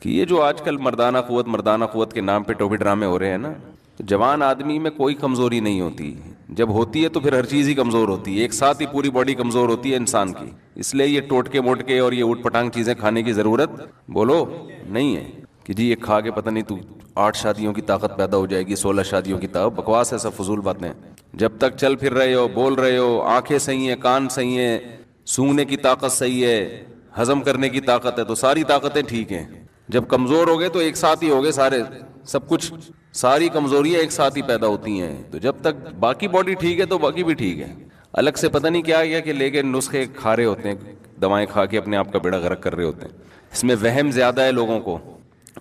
کہ یہ جو آج کل مردانہ قوت کے نام پہ ٹوپی ڈرامے ہو رہے ہیں نا، تو جوان آدمی میں کوئی کمزوری نہیں ہوتی، جب ہوتی ہے تو پھر ہر چیز ہی کمزور ہوتی ہے، ایک ساتھ ہی پوری باڈی کمزور ہوتی ہے انسان کی. اس لیے یہ ٹوٹکے موٹکے اور یہ اوٹ پٹانگ چیزیں کھانے کی ضرورت بولو نہیں ہے کہ جی یہ کھا کے پتہ نہیں تو 8 شادیوں کی طاقت پیدا ہو جائے گی، 16 شادیوں کی طاقت. بکواس ہے، سب فضول باتیں. جب تک چل پھر رہے ہو، بول رہے ہو، آنکھیں صحیح ہیں، کان صحیح ہیں، سونگنے کی طاقت صحیح ہے، ہضم کرنے کی طاقت ہے، تو ساری طاقتیں ٹھیک ہیں. جب کمزور ہو گئے تو ایک ساتھ ہی ہو گئے سارے، سب کچھ، ساری کمزوریاں ایک ساتھ ہی پیدا ہوتی ہیں. تو جب تک باقی باڈی ٹھیک ہے تو باقی بھی ٹھیک ہے. الگ سے پتہ نہیں کیا کیا کہ لے کے نسخے کھا رہے ہوتے ہیں، دوائیں کھا کے اپنے آپ کا بیڑا غرق کر رہے ہوتے ہیں. اس میں وہم زیادہ ہے لوگوں کو.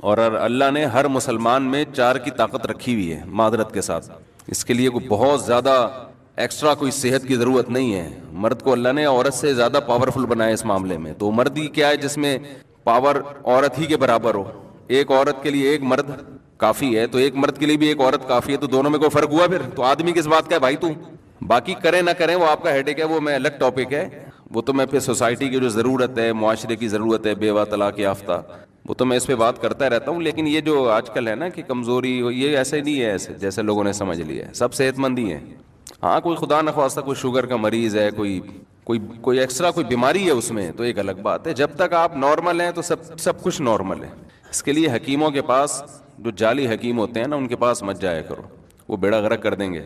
اور اللہ نے ہر مسلمان میں 4 کی طاقت رکھی ہوئی ہے معذرت کے ساتھ. اس کے لیے کوئی بہت زیادہ ایکسٹرا کوئی صحت کی ضرورت نہیں ہے. مرد کو اللہ نے عورت سے زیادہ پاورفل بنایا اس معاملے میں. تو مرد ہی کیا ہے جس میں پاور عورت ہی کے برابر ہو. ایک عورت کے لیے ایک مرد کافی ہے، تو ایک مرد کے لیے بھی ایک عورت کافی ہے. تو دونوں میں کوئی فرق ہوا پھر؟ تو آدمی کس بات کا ہے بھائی تو؟ باقی کریں نہ کریں وہ آپ کا ہیڈیک ہے، وہ میں الگ ٹاپک ہے. وہ تو میں پھر سوسائٹی کی جو ضرورت ہے، معاشرے کی ضرورت ہے، بیوہ طلاق یافتہ، وہ تو میں اس پہ بات کرتا رہتا ہوں. لیکن یہ جو آج کل ہے نا کہ کمزوری، یہ ایسے نہیں ہے ایسے جیسے لوگوں نے سمجھ لیا ہے. سب صحت مند ہی ہیں. ہاں کوئی خدا نخواستہ کوئی شوگر کا مریض ہے، کوئی ایکسٹرا کوئی بیماری ہے اس میں، تو ایک الگ بات ہے. جب تک آپ نارمل ہیں تو سب کچھ نارمل ہے. اس کے لیے حکیموں کے پاس، جو جعلی حکیم ہوتے ہیں نا، ان کے پاس مت جایا کرو، وہ بیڑا غرق کر دیں گے.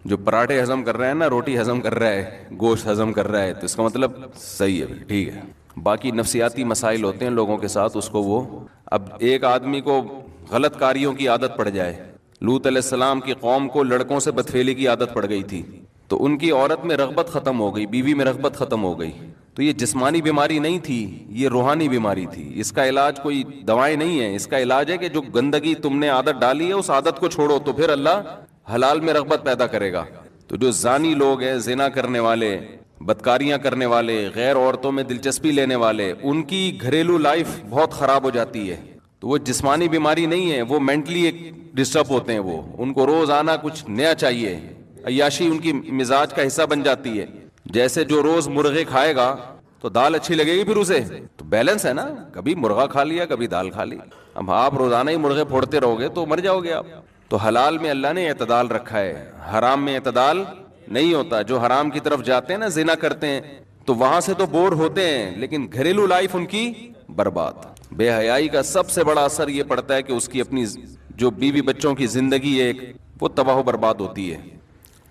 جو پراٹھے ہضم کر رہے ہیں نا، روٹی ہضم کر رہا ہے، گوشت ہضم کر رہا ہے، تو اس کا مطلب صحیح ہے، ٹھیک ہے. باقی نفسیاتی مسائل ہوتے ہیں لوگوں کے ساتھ، اس کو وہ، اب ایک آدمی کو غلط کاریوں کی عادت پڑ جائے. لوط علیہ السلام کی قوم کو لڑکوں سے بدفعلی کی عادت پڑ گئی تھی، تو ان کی عورت میں رغبت ختم ہو گئی، بیوی میں رغبت ختم ہو گئی. تو یہ جسمانی بیماری نہیں تھی، یہ روحانی بیماری تھی. اس کا علاج کوئی دوائیں نہیں ہے، اس کا علاج ہے کہ جو گندگی تم نے عادت ڈالی ہے اس عادت کو چھوڑو، تو پھر اللہ حلال میں رغبت پیدا کرے گا. تو جو زانی لوگ ہیں، زنا کرنے والے، بدکاریاں کرنے والے، غیر عورتوں میں دلچسپی لینے والے، ان کی گھریلو لائف بہت خراب ہو جاتی ہے. تو وہ جسمانی بیماری نہیں ہے، وہ مینٹلی ایک ڈسٹرب ہوتے ہیں. وہ ان کو روزانہ کچھ نیا چاہیے، عیاشی ان کی مزاج کا حصہ بن جاتی ہے. جیسے جو روز مرغے کھائے گا تو دال اچھی لگے گی پھر اسے. تو بیلنس ہے نا، کبھی مرغا کھا لیا کبھی دال کھا لی. اب آپ روزانہ ہی مرغے پھوڑتے رہو گے تو مر جاؤ گے آپ. تو حلال میں اللہ نے اعتدال رکھا ہے، حرام میں اعتدال نہیں ہوتا. جو حرام کی طرف جاتے ہیں نا، زنا کرتے ہیں، تو وہاں سے تو بور ہوتے ہیں، لیکن گھریلو لائف ان کی برباد. بے حیائی کا سب سے بڑا اثر یہ پڑتا ہے کہ اس کی اپنی جو بیوی بچوں کی زندگی ہے وہ تباہ و برباد ہوتی ہے.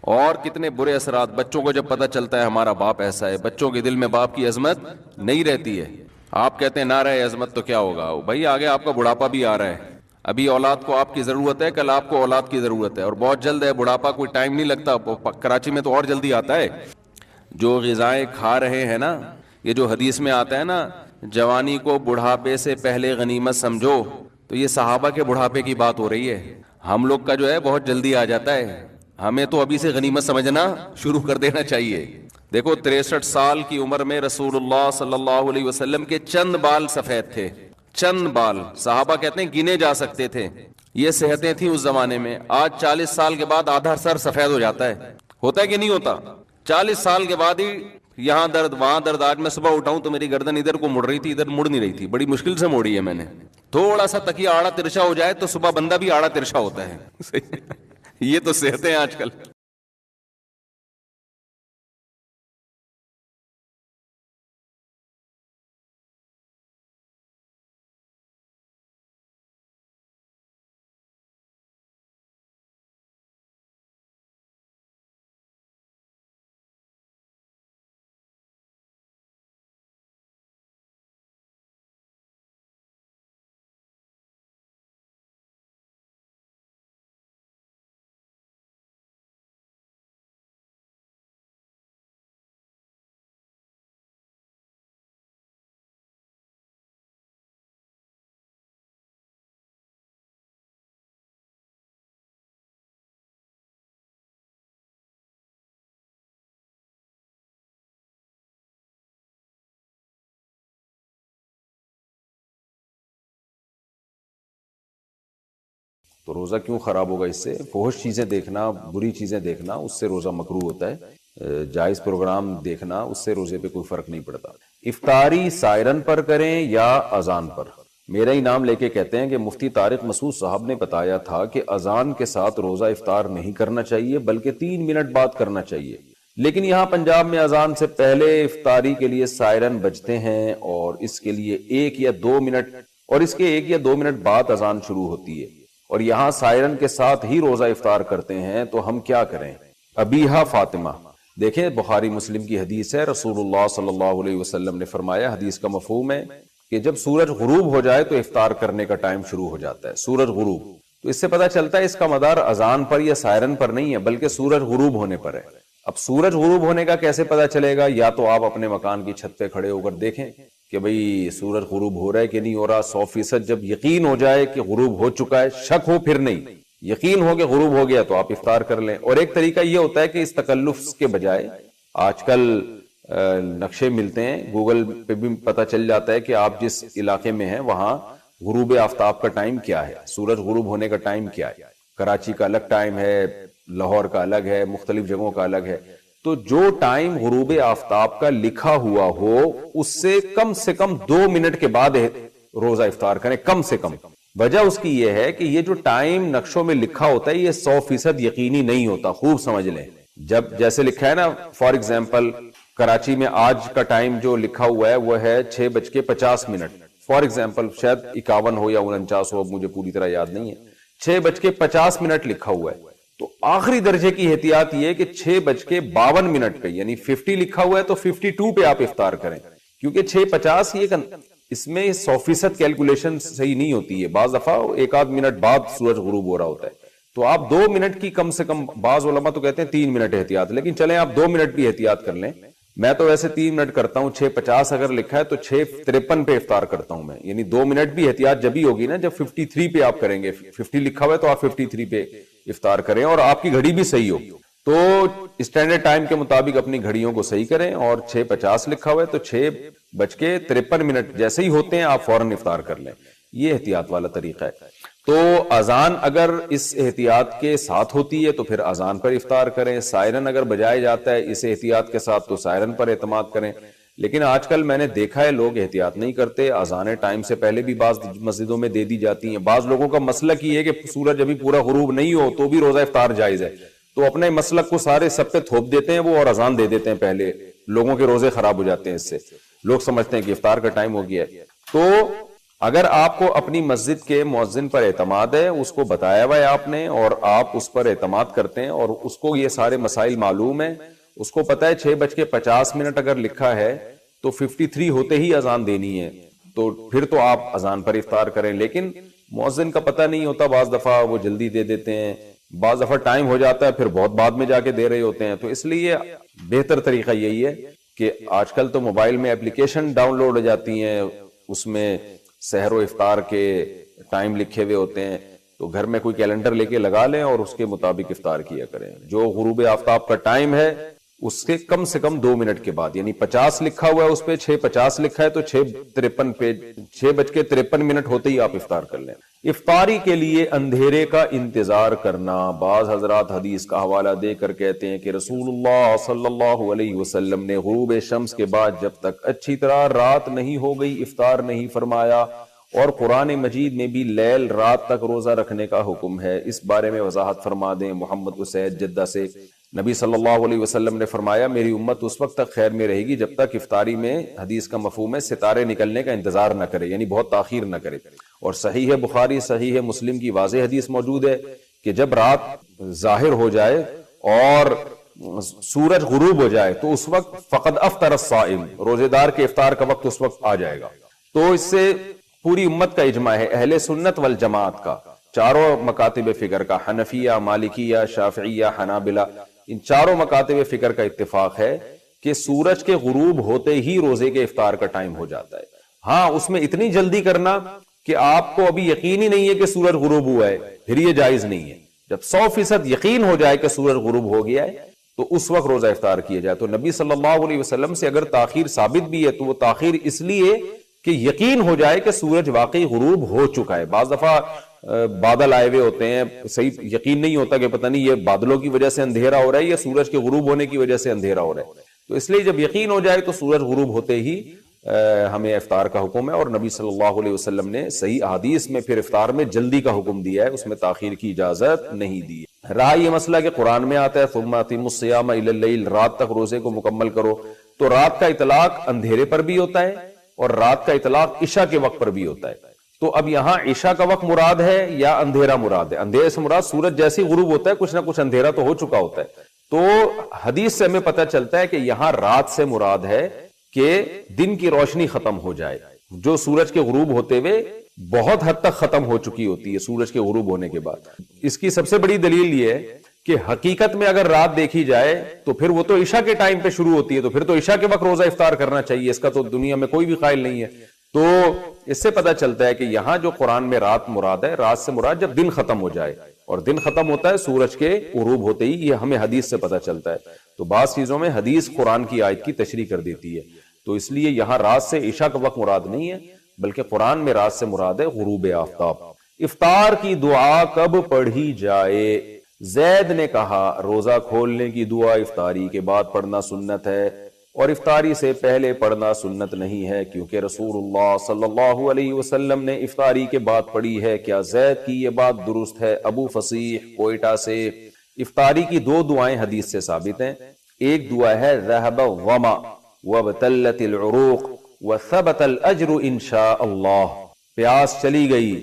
اور کتنے برے اثرات بچوں کو جب پتہ چلتا ہے ہمارا باپ ایسا ہے، بچوں کے دل میں باپ کی عظمت نہیں رہتی ہے. آپ کہتے ہیں نہ رہے عظمت تو کیا ہوگا بھائی، آگے آپ کا بڑھاپا بھی آ رہا ہے. ابھی اولاد کو آپ کی ضرورت ہے، کل آپ کو اولاد کی ضرورت ہے، اور بہت جلد ہے. بڑھاپا کوئی ٹائم نہیں لگتا، کراچی میں تو اور جلدی آتا ہے. جو غذائیں کھا رہے ہیں نا، یہ جو حدیث میں آتا ہے نا، جوانی کو بڑھاپے سے پہلے غنیمت سمجھو، تو یہ صحابہ کے بڑھاپے کی بات ہو رہی ہے. ہم لوگ کا جو ہے بہت جلدی آ جاتا ہے، ہمیں تو ابھی سے غنیمت سمجھنا شروع کر دینا چاہیے. دیکھو 63 سال کی عمر میں رسول اللہ صلی اللہ علیہ وسلم کے چند بال سفید تھے، چند بال. صحابہ کہتے ہیں گنے جا سکتے تھے. یہ صحتیں تھیں اس زمانے میں. آج 40 سال کے بعد آدھا سر سفید ہو جاتا ہے. ہوتا ہے کہ نہیں ہوتا؟ 40 سال کے بعد ہی یہاں درد وہاں درد. آج میں صبح اٹھاؤں تو میری گردن ادھر کو مڑ رہی تھی، ادھر مڑ نہیں رہی تھی، بڑی مشکل سے موڑی ہے میں نے. تھوڑا سا تکیہ آڑا ترچھا ہو جائے تو صبح بندہ بھی آڑا ترچھا ہوتا ہے. یہ تو صحتیں ہیں آج کل. تو روزہ کیوں خراب ہوگا اس سے؟ فحش چیزیں دیکھنا، بری چیزیں دیکھنا، اس سے روزہ مکروہ ہوتا ہے. جائز پروگرام دیکھنا، اس سے روزے پہ کوئی فرق نہیں پڑتا. افطاری سائرن پر کریں یا اذان پر؟ میرا ہی نام لے کے کہتے ہیں کہ مفتی طارق مسعود صاحب نے بتایا تھا کہ اذان کے ساتھ روزہ افطار نہیں کرنا چاہیے بلکہ 3 منٹ بعد کرنا چاہیے، لیکن یہاں پنجاب میں اذان سے پہلے افطاری کے لیے سائرن بجتے ہیں اور اس کے لیے 1 یا 2 منٹ اور اس کے 1 یا 2 منٹ بعد اذان شروع ہوتی ہے، اور یہاں سائرن کے ساتھ ہی روزہ افطار کرتے ہیں، تو ہم کیا کریں؟ ابیہا فاطمہ، دیکھیں بخاری مسلم کی حدیث ہے، رسول اللہ صلی اللہ علیہ وسلم نے فرمایا، حدیث کا مفہوم ہے کہ جب سورج غروب ہو جائے تو افطار کرنے کا ٹائم شروع ہو جاتا ہے، سورج غروب، تو اس سے پتہ چلتا ہے اس کا مدار اذان پر یا سائرن پر نہیں ہے بلکہ سورج غروب ہونے پر ہے۔ اب سورج غروب ہونے کا کیسے پتہ چلے گا؟ یا تو آپ اپنے مکان کی چھت پہ کھڑے ہو کر دیکھیں کہ بھئی سورج غروب ہو رہا ہے کہ نہیں ہو رہا، 100% جب یقین ہو جائے کہ غروب ہو چکا ہے، شک ہو پھر نہیں، یقین ہو کہ غروب ہو گیا تو آپ افطار کر لیں۔ اور ایک طریقہ یہ ہوتا ہے کہ اس تکلف کے بجائے آج کل نقشے ملتے ہیں، گوگل پہ بھی پتہ چل جاتا ہے کہ آپ جس علاقے میں ہیں وہاں غروب آفتاب کا ٹائم کیا ہے، سورج غروب ہونے کا ٹائم کیا ہے، کراچی کا الگ ٹائم ہے، لاہور کا الگ ہے، مختلف جگہوں کا الگ ہے، تو جو ٹائم غروب آفتاب کا لکھا ہوا ہو اس سے کم 2 منٹ کے بعد روزہ افطار کریں، کم سے کم۔ وجہ اس کی یہ ہے کہ یہ جو ٹائم نقشوں میں لکھا ہوتا ہے یہ 100% یقینی نہیں ہوتا، خوب سمجھ لیں۔ جب جیسے لکھا ہے نا، فار ایگزامپل کراچی میں آج کا ٹائم جو لکھا ہوا ہے وہ ہے 6:50، فار ایگزامپل شاید 51 ہو یا 49 ہو، مجھے پوری طرح یاد نہیں ہے، 6:50 لکھا ہوا ہے، تو آخری درجے کی احتیاط یہ کہ 6:52 پہ یعنی 50 لکھا ہوا ہے تو 52 پہ آپ افطار کریں، کیونکہ 6:50 یہ اس میں 100% کیلکولیشن صحیح نہیں ہوتی ہے، بعض دفعہ 1 آدھ منٹ بعد سورج غروب ہو رہا ہوتا ہے، تو آپ 2 منٹ کی کم سے کم، بعض علماء تو کہتے ہیں 3 منٹ احتیاط، لیکن چلیں آپ 2 منٹ بھی احتیاط کر لیں، میں تو ویسے 3 منٹ کرتا ہوں، 6:50 اگر لکھا ہے تو 6:53 پہ افطار کرتا ہوں میں، یعنی 2 منٹ بھی احتیاط جبھی ہوگی نا جب 53 پہ آپ کریں گے، 50 لکھا ہوا ہے تو آپ 53 پہ افطار کریں اور آپ کی گھڑی بھی صحیح ہو، تو اسٹینڈرڈ ٹائم کے مطابق اپنی گھڑیوں کو صحیح کریں، اور 6:50 لکھا ہوا ہے تو 6:53 جیسے ہی ہوتے ہیں آپ فوراً افطار کر لیں، یہ احتیاط والا طریقہ ہے۔ تو اذان اگر اس احتیاط کے ساتھ ہوتی ہے تو پھر اذان پر افطار کریں، سائرن اگر بجایا جاتا ہے اس احتیاط کے ساتھ تو سائرن پر اعتماد کریں، لیکن آج کل میں نے دیکھا ہے لوگ احتیاط نہیں کرتے، اذانیں ٹائم سے پہلے بھی بعض مسجدوں میں دے دی جاتی ہیں، بعض لوگوں کا مسلک یہ ہے کہ سورج ابھی پورا غروب نہیں ہو تو بھی روزہ افطار جائز ہے، تو اپنے مسلک کو سارے سب پہ تھوپ دیتے ہیں وہ اور اذان دے دیتے ہیں پہلے، لوگوں کے روزے خراب ہو جاتے ہیں اس سے، لوگ سمجھتے ہیں کہ افطار کا ٹائم ہو گیا ہے۔ تو اگر آپ کو اپنی مسجد کے مؤذن پر اعتماد ہے، اس کو بتایا ہوا ہے آپ نے اور آپ اس پر اعتماد کرتے ہیں اور اس کو یہ سارے مسائل معلوم ہیں، اس کو پتا ہے 6:50 اگر لکھا ہے تو 53 ہوتے ہی اذان دینی ہے، تو پھر تو آپ اذان پر افطار کریں، لیکن مؤذن کا پتہ نہیں ہوتا، بعض دفعہ وہ جلدی دے دیتے ہیں، بعض دفعہ ٹائم ہو جاتا ہے پھر بہت بعد میں جا کے دے رہے ہوتے ہیں، تو اس لیے بہتر طریقہ یہی ہے کہ آج کل تو موبائل میں اپلیکیشن ڈاؤن لوڈ ہو جاتی ہیں، اس میں سحر و افطار کے ٹائم لکھے ہوئے ہوتے ہیں، تو گھر میں کوئی کیلنڈر لے کے لگا لیں اور اس کے مطابق افطار کیا کریں، جو غروب آفتاب کا ٹائم ہے اس کے کم سے کم 2 منٹ کے بعد، یعنی 50 لکھا ہوا ہے اس پہ 6:50 لکھا ہے تو 6:53 پہ 6:53 ہوتے ہی آپ افطار کر لیں۔ افطاری کے لیے اندھیرے کا انتظار کرنا، بعض حضرات حدیث کا حوالہ دے کر کہتے ہیں کہ رسول اللہ صلی اللہ علیہ وسلم نے غروب شمس کے بعد جب تک اچھی طرح رات نہیں ہو گئی افطار نہیں فرمایا، اور قرآن مجید میں بھی لیل رات تک روزہ رکھنے کا حکم ہے، اس بارے میں وضاحت فرما دیں۔ محمد اسید جدہ سے نبی صلی اللہ علیہ وسلم نے فرمایا میری امت اس وقت تک خیر میں رہے گی جب تک افطاری میں، حدیث کا مفہوم ہے، ستارے نکلنے کا انتظار نہ کرے، یعنی بہت تاخیر نہ کرے، اور صحیح ہے بخاری صحیح ہے مسلم کی واضح حدیث موجود ہے کہ جب رات ظاہر ہو جائے اور سورج غروب ہو جائے تو اس وقت فقد افطر الصائم، روزے دار کے افطار کا وقت اس وقت آ جائے گا۔ تو اس سے پوری امت کا اجماع ہے، اہل سنت والجماعت کا، چاروں مکاتب فکر کا، حنفیہ، مالکیہ، شافعیہ، حنابلہ، ان چاروں مکاتب فکر کا اتفاق ہے کہ سورج کے غروب ہوتے ہی روزے کے افطار کا ٹائم ہو جاتا ہے۔ ہاں اس میں اتنی جلدی کرنا کہ آپ کو ابھی یقین ہی نہیں ہے کہ سورج غروب ہوا ہے، پھر یہ جائز نہیں ہے۔ جب 100% یقین ہو جائے کہ سورج غروب ہو گیا ہے تو اس وقت روزہ افطار کیا جائے۔ تو نبی صلی اللہ علیہ وسلم سے اگر تاخیر ثابت بھی ہے تو وہ تاخیر اس لیے کہ یقین ہو جائے کہ سورج واقعی غروب ہو چکا ہے۔ بعض دفعہ بادل آئے ہوئے ہوتے ہیں، صحیح یقین نہیں ہوتا کہ پتہ نہیں یہ بادلوں کی وجہ سے اندھیرا ہو رہا ہے یا سورج کے غروب ہونے کی وجہ سے اندھیرا ہو رہا ہے، تو اس لیے جب یقین ہو جائے تو سورج غروب ہوتے ہی ہمیں افطار کا حکم ہے، اور نبی صلی اللہ علیہ وسلم نے صحیح احادیث میں پھر افطار میں جلدی کا حکم دیا ہے، اس میں تاخیر کی اجازت نہیں دی ہے۔ رہا یہ مسئلہ کہ قرآن میں آتا ہے ثم اتموا الصیام الی اللیل، رات تک روزے کو مکمل کرو، تو رات کا اطلاق اندھیرے پر بھی ہوتا ہے اور رات کا اطلاق عشاء کے وقت پر بھی ہوتا ہے۔ تو اب یہاں عشاء کا وقت مراد ہے یا اندھیرا مراد ہے؟ اندھیرے سے مراد سورج جیسے غروب ہوتا ہے کچھ نہ کچھ اندھیرا تو ہو چکا ہوتا ہے۔ تو حدیث سے ہمیں پتہ چلتا ہے کہ یہاں رات سے مراد ہے کہ دن کی روشنی ختم ہو جائے، جو سورج کے غروب ہوتے ہوئے بہت حد تک ختم ہو چکی ہوتی ہے سورج کے غروب ہونے کے بعد۔ اس کی سب سے بڑی دلیل یہ ہے کہ حقیقت میں اگر رات دیکھی جائے تو پھر وہ تو عشاء کے ٹائم پہ شروع ہوتی ہے، تو پھر تو عشاء کے وقت روزہ افطار کرنا چاہیے، اس کا تو دنیا میں کوئی بھی قائل نہیں ہے۔ تو اس سے پتہ چلتا ہے کہ یہاں جو قرآن میں رات مراد ہے، رات سے مراد جب دن ختم ہو جائے، اور دن ختم ہوتا ہے سورج کے غروب ہوتے ہی، یہ ہمیں حدیث سے پتہ چلتا ہے۔ تو بعض چیزوں میں حدیث قرآن کی آیت کی تشریح کر دیتی ہے، تو اس لیے یہاں رات سے عشاء کا وقت مراد نہیں ہے، بلکہ قرآن میں رات سے مراد ہے غروب آفتاب۔ افطار کی دعا کب پڑھی جائے؟ زید نے کہا روزہ کھولنے کی دعا افطاری کے بعد پڑھنا سنت ہے، اور افطاری سے پہلے پڑھنا سنت نہیں ہے، کیونکہ رسول اللہ صلی اللہ علیہ وسلم نے افطاری کے بعد پڑھی ہے۔ کیا زید کی یہ بات درست ہے؟ ابو فصیح کوئٹہ سے۔ افطاری کی دو دعائیں حدیث سے ثابت ہیں۔ ایک دعا ہے ذهب الظما وابتلت العروق وثبت الاجر انشاء اللہ، پیاس چلی گئی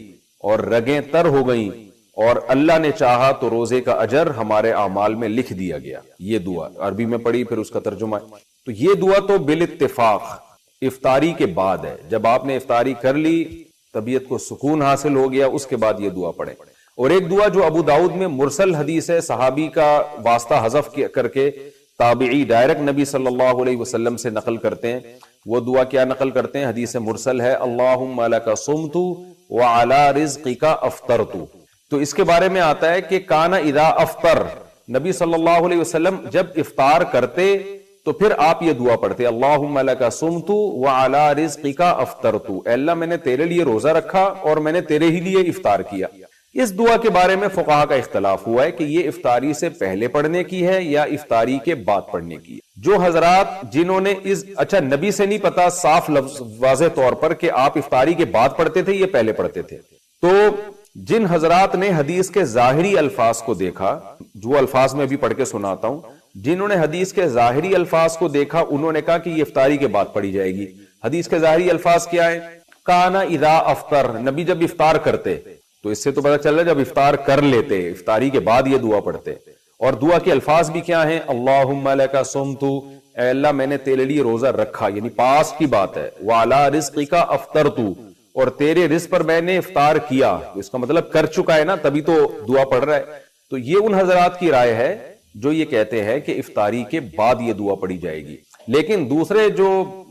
اور رگیں تر ہو گئیں اور اللہ نے چاہا تو روزے کا اجر ہمارے اعمال میں لکھ دیا گیا۔ یہ دعا عربی میں پڑھی، پھر اس کا ترجمہ ہے۔ تو یہ دعا تو بالاتفاق افطاری کے بعد ہے، جب آپ نے افطاری کر لی، طبیعت کو سکون حاصل ہو گیا، اس کے بعد یہ دعا پڑھیں۔ اور ایک دعا جو ابو داؤد میں مرسل حدیث ہے، صحابی کا واسطہ حذف کر کے تابعی ڈائریکٹ نبی صلی اللہ علیہ وسلم سے نقل کرتے ہیں، وہ دعا کیا نقل کرتے ہیں؟ حدیث مرسل ہے اللہم لک صمت وعلی رزقک افطرت۔ تو اس کے بارے میں آتا ہے کہ کان اذا افطر، نبی صلی اللہ علیہ وسلم جب افطار کرتے تو پھر آپ یہ دعا پڑھتے اللہم لک صمت وعلی رزقک افطرت، اے اللہ میں نے تیرے لیے روزہ رکھا اور میں نے تیرے ہی لیے افطار کیا۔ اس دعا کے بارے میں فقہا کا اختلاف ہوا ہے کہ یہ افطاری سے پہلے پڑھنے کی ہے یا افطاری کے بعد پڑھنے کی ہے۔ جو حضرات جنہوں نے اچھا نبی سے نہیں پتا صاف واضح طور پر کہ آپ افطاری کے بعد پڑھتے تھے یہ پہلے پڑھتے تھے، تو جن حضرات نے حدیث کے ظاہری الفاظ کو دیکھا، جو الفاظ میں بھی پڑھ کے سناتا ہوں، جنہوں نے حدیث کے ظاہری الفاظ کو دیکھا انہوں نے کہا کہ یہ افطاری کے بعد پڑھی جائے گی۔ حدیث کے ظاہری الفاظ کیا ہے؟ کانا اذا افطر، نبی جب افطار کرتے، تو اس سے تو پتہ چل رہا ہے جب افطار کر لیتے، افطاری کے بعد یہ دعا پڑھتے۔ اور دعا کے الفاظ بھی کیا ہیں؟ اللہم لک صمت، اے اللہ میں نے تیرے لیے روزہ رکھا، یعنی پاس کی بات ہے، وعلی رزقک افطرت، اور تیرے رزق پر میں نے افطار کیا، اس کا مطلب کر چکا ہے نا، تبھی تو دعا پڑھ رہا ہے۔ تو یہ ان حضرات کی رائے ہے جو یہ کہتے ہیں کہ افطاری کے بعد یہ دعا پڑھی جائے گی، لیکن دوسرے جو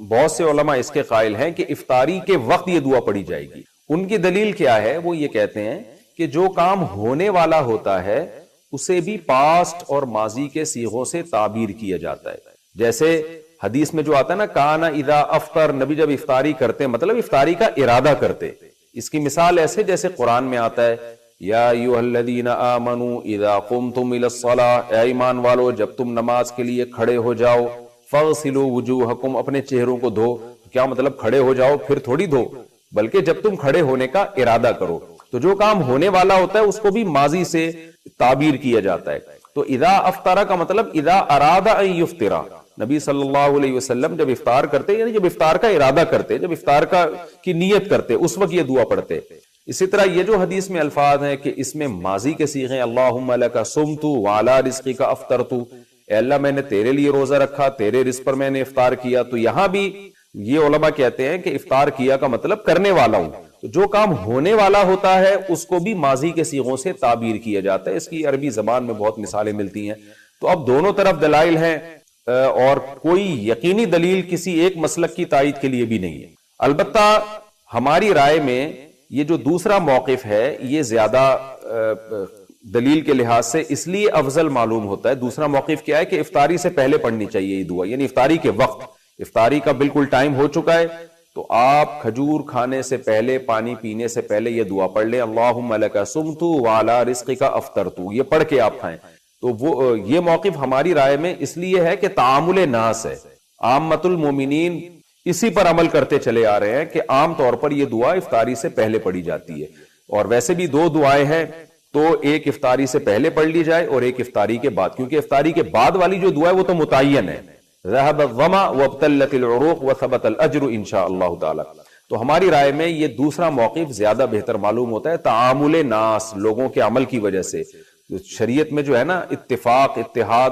بہت سے علماء اس کے قائل ہیں کہ افطاری کے وقت یہ دعا پڑھی جائے گی۔ ان کی دلیل کیا ہے؟ وہ یہ کہتے ہیں کہ جو کام ہونے والا ہوتا ہے اسے بھی پاسٹ اور ماضی کے صیغوں سے تعبیر کیا جاتا ہے۔ جیسے حدیث میں جو آتا ہے نا کانا اذا افطر، نبی جب افطاری کرتے مطلب افطاری کا ارادہ کرتے۔ اس کی مثال ایسے جیسے قرآن میں آتا ہے یا ایھا الذین آمنوا اذا قمتم الی الصلاۃ، اے ایمان والو جب تم نماز کے لیے کھڑے ہو جاؤ، فاغسلوا وجوہکم، اپنے چہروں کو دھو۔ کیا مطلب کھڑے ہو جاؤ پھر تھوڑی دھو، بلکہ جب تم کھڑے ہونے کا ارادہ کرو۔ تو جو کام ہونے والا ہوتا ہے اس کو بھی ماضی سے تعبیر کیا جاتا ہے۔ تو اذا افطر کا مطلب اذا اراد ان یفطر، نبی صلی اللہ علیہ وسلم جب افطار کرتے یعنی جب افطار کا ارادہ کرتے، جب افطار کی نیت کرتے اس وقت یہ دعا پڑھتے۔ اسی طرح یہ جو حدیث میں الفاظ ہیں کہ اس میں ماضی کے صیغے اللہم لک صمت وعلی رزقک افطرت، اے اللہ میں نے تیرے لیے روزہ رکھا، تیرے رزق پر میں نے افطار کیا، تو یہاں بھی یہ علماء کہتے ہیں کہ افطار کیا کا مطلب کرنے والا ہوں۔ تو جو کام ہونے والا ہوتا ہے اس کو بھی ماضی کے صیغوں سے تعبیر کیا جاتا ہے۔ اس کی عربی زبان میں بہت مثالیں ملتی ہیں۔ تو اب دونوں طرف دلائل ہیں اور کوئی یقینی دلیل کسی ایک مسلک کی تائید کے لیے بھی نہیں ہے۔ البتہ ہماری رائے میں یہ جو دوسرا موقف ہے یہ زیادہ دلیل کے لحاظ سے اس لیے افضل معلوم ہوتا ہے۔ دوسرا موقف کیا ہے کہ افطاری سے پہلے پڑھنی چاہیے یہ دعا، یعنی افطاری کے وقت، افطاری کا بالکل ٹائم ہو چکا ہے تو آپ کھجور کھانے سے پہلے، پانی پینے سے پہلے یہ دعا پڑھ لیں اللہم لک صمت وعلی رزقک افطرت، یہ پڑھ کے آپ کھائیں۔ تو وہ یہ موقف ہماری رائے میں اس لیے ہے کہ تعامل ناس ہے، عامت المومنین اسی پر عمل کرتے چلے آ رہے ہیں کہ عام طور پر یہ دعا افطاری سے پہلے پڑھی جاتی ہے، اور ویسے بھی دو دعائیں ہیں، تو ایک افطاری سے پہلے پڑھ لی جائے اور ایک افطاری کے بعد، کیونکہ افطاری کے بعد والی جو دعا ہے وہ تو متعین ہے، ذهب الظما وابتلت العروق وثبت الاجر انشاء اللہ تعالی۔ تو ہماری رائے میں یہ دوسرا موقف زیادہ بہتر معلوم ہوتا ہے، تعامل ناس، لوگوں کے عمل کی وجہ سے۔ شریعت میں جو ہے نا اتفاق، اتحاد،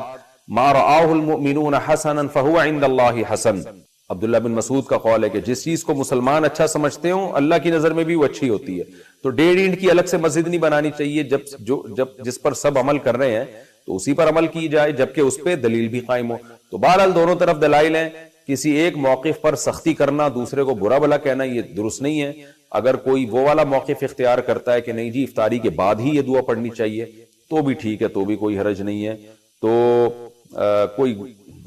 ما رآہ المؤمنون حسنا فہو عند اللہ حسن، عبداللہ بن مسعود کا قول ہے کہ جس چیز کو مسلمان اچھا سمجھتے ہوں اللہ کی نظر میں بھی وہ اچھی ہوتی ہے۔ تو 1.5 اینٹ کی الگ سے مسجد نہیں بنانی چاہیے، جب جس پر سب عمل کر رہے ہیں تو اسی پر عمل کی جائے، جبکہ اس پہ دلیل بھی قائم ہو۔ تو بہرحال دونوں طرف دلائل ہیں، کسی ایک موقف پر سختی کرنا، دوسرے کو برا بھلا کہنا، یہ درست نہیں ہے۔ اگر کوئی وہ والا موقف اختیار کرتا ہے کہ نہیں جی افطاری کے بعد ہی یہ دعا پڑھنی چاہیے، تو بھی ٹھیک ہے، تو بھی کوئی حرج نہیں ہے، تو کوئی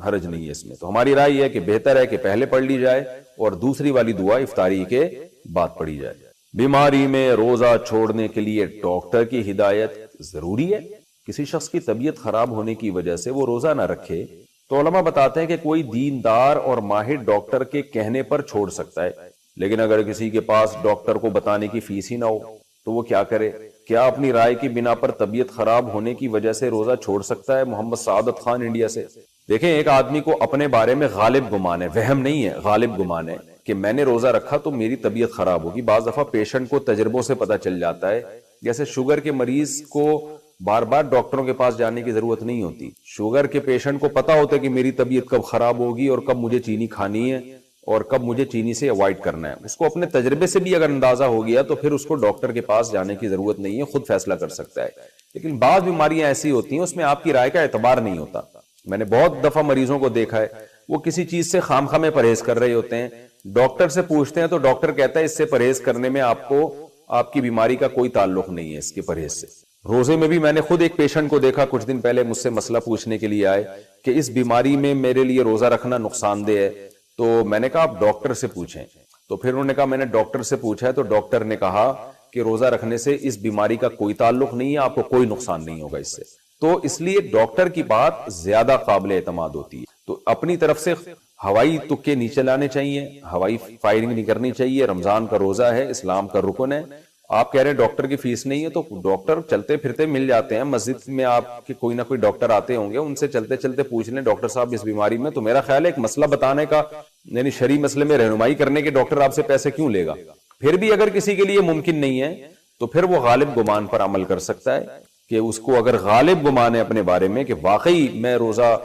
حرج نہیں ہے اس میں۔ تو ہماری رائے یہ ہے کہ بہتر ہے کہ پہلے پڑھ لی جائے اور دوسری والی دعا افطاری کے بعد پڑھی جائے۔ بیماری میں روزہ چھوڑنے کے لیے ڈاکٹر کی ہدایت ضروری ہے؟ کسی شخص کی طبیعت خراب ہونے کی وجہ سے وہ روزہ نہ رکھے تو علماء بتاتے ہیں کہ کوئی دیندار اور ماہر ڈاکٹر کے کہنے پر چھوڑ سکتا ہے، لیکن اگر کسی کے پاس ڈاکٹر کو بتانے کی فیس ہی نہ ہو تو وہ کیا کرے؟ کیا اپنی رائے کی بنا پر طبیعت خراب ہونے کی وجہ سے روزہ چھوڑ سکتا ہے؟ محمد سعادت خان انڈیا سے۔ دیکھیں، ایک آدمی کو اپنے بارے میں غالب گمان ہے، وہم نہیں ہے، غالب گمان ہے کہ میں نے روزہ رکھا تو میری طبیعت خراب ہوگی۔ بعض دفعہ پیشنٹ کو تجربوں سے پتہ چل جاتا ہے، جیسے شوگر کے مریض کو بار بار ڈاکٹروں کے پاس جانے کی ضرورت نہیں ہوتی۔ شوگر کے پیشنٹ کو پتہ ہوتا ہے کہ میری طبیعت کب خراب ہوگی اور کب مجھے چینی کھانی ہے اور کب مجھے چینی سے اوائڈ کرنا ہے۔ اس کو اپنے تجربے سے بھی اگر اندازہ ہو گیا تو پھر اس کو ڈاکٹر کے پاس جانے کی ضرورت نہیں ہے، خود فیصلہ کر سکتا ہے۔ لیکن بعض بیماریاں ایسی ہوتی ہیں اس میں آپ کی رائے کا اعتبار نہیں ہوتا۔ میں نے بہت دفعہ مریضوں کو دیکھا ہے، وہ کسی چیز سے خام خواہ پرہیز کر رہے ہوتے ہیں، ڈاکٹر سے پوچھتے ہیں تو ڈاکٹر کہتا ہے اس سے پرہیز کرنے میں آپ کی بیماری کا کوئی تعلق نہیں ہے اس کے پرہیز سے۔ روزے میں بھی میں نے خود ایک پیشنٹ کو دیکھا، کچھ دن پہلے مجھ سے مسئلہ پوچھنے کے لیے آئے کہ اس بیماری میں میرے لیے روزہ رکھنا نقصان دہ ہے، تو میں نے کہا آپ ڈاکٹر سے پوچھیں۔ تو پھر انہوں نے کہا میں نے ڈاکٹر سے پوچھا ہے تو ڈاکٹر نے کہا کہ روزہ رکھنے سے اس بیماری کا کوئی تعلق نہیں ہے، آپ کو کوئی نقصان نہیں ہوگا اس سے۔ تو اس لیے ڈاکٹر کی بات زیادہ قابل اعتماد ہوتی ہے۔ تو اپنی طرف سے ہوائی تکے نہیں چلانے چاہیے، ہوائی فائرنگ نہیں کرنی چاہیے۔ رمضان کا روزہ ہے، اسلام کا رکن ہے۔ آپ کہہ رہے ہیں ڈاکٹر کی فیس نہیں ہے، تو ڈاکٹر چلتے پھرتے مل جاتے ہیں، مسجد میں آپ کے کوئی نہ کوئی ڈاکٹر آتے ہوں گے، ان سے چلتے چلتے پوچھ لیں ڈاکٹر صاحب اس بیماری میں، تو میرا خیال ہے ایک مسئلہ بتانے کا، یعنی شرعی مسئلے میں رہنمائی کرنے کے ڈاکٹر آپ سے پیسے کیوں لے گا؟ پھر بھی اگر کسی کے لیے ممکن نہیں ہے تو پھر وہ غالب گمان پر عمل کر سکتا ہے، کہ اس کو اگر غالب گمان ہے اپنے بارے میں کہ واقعی میں روزہ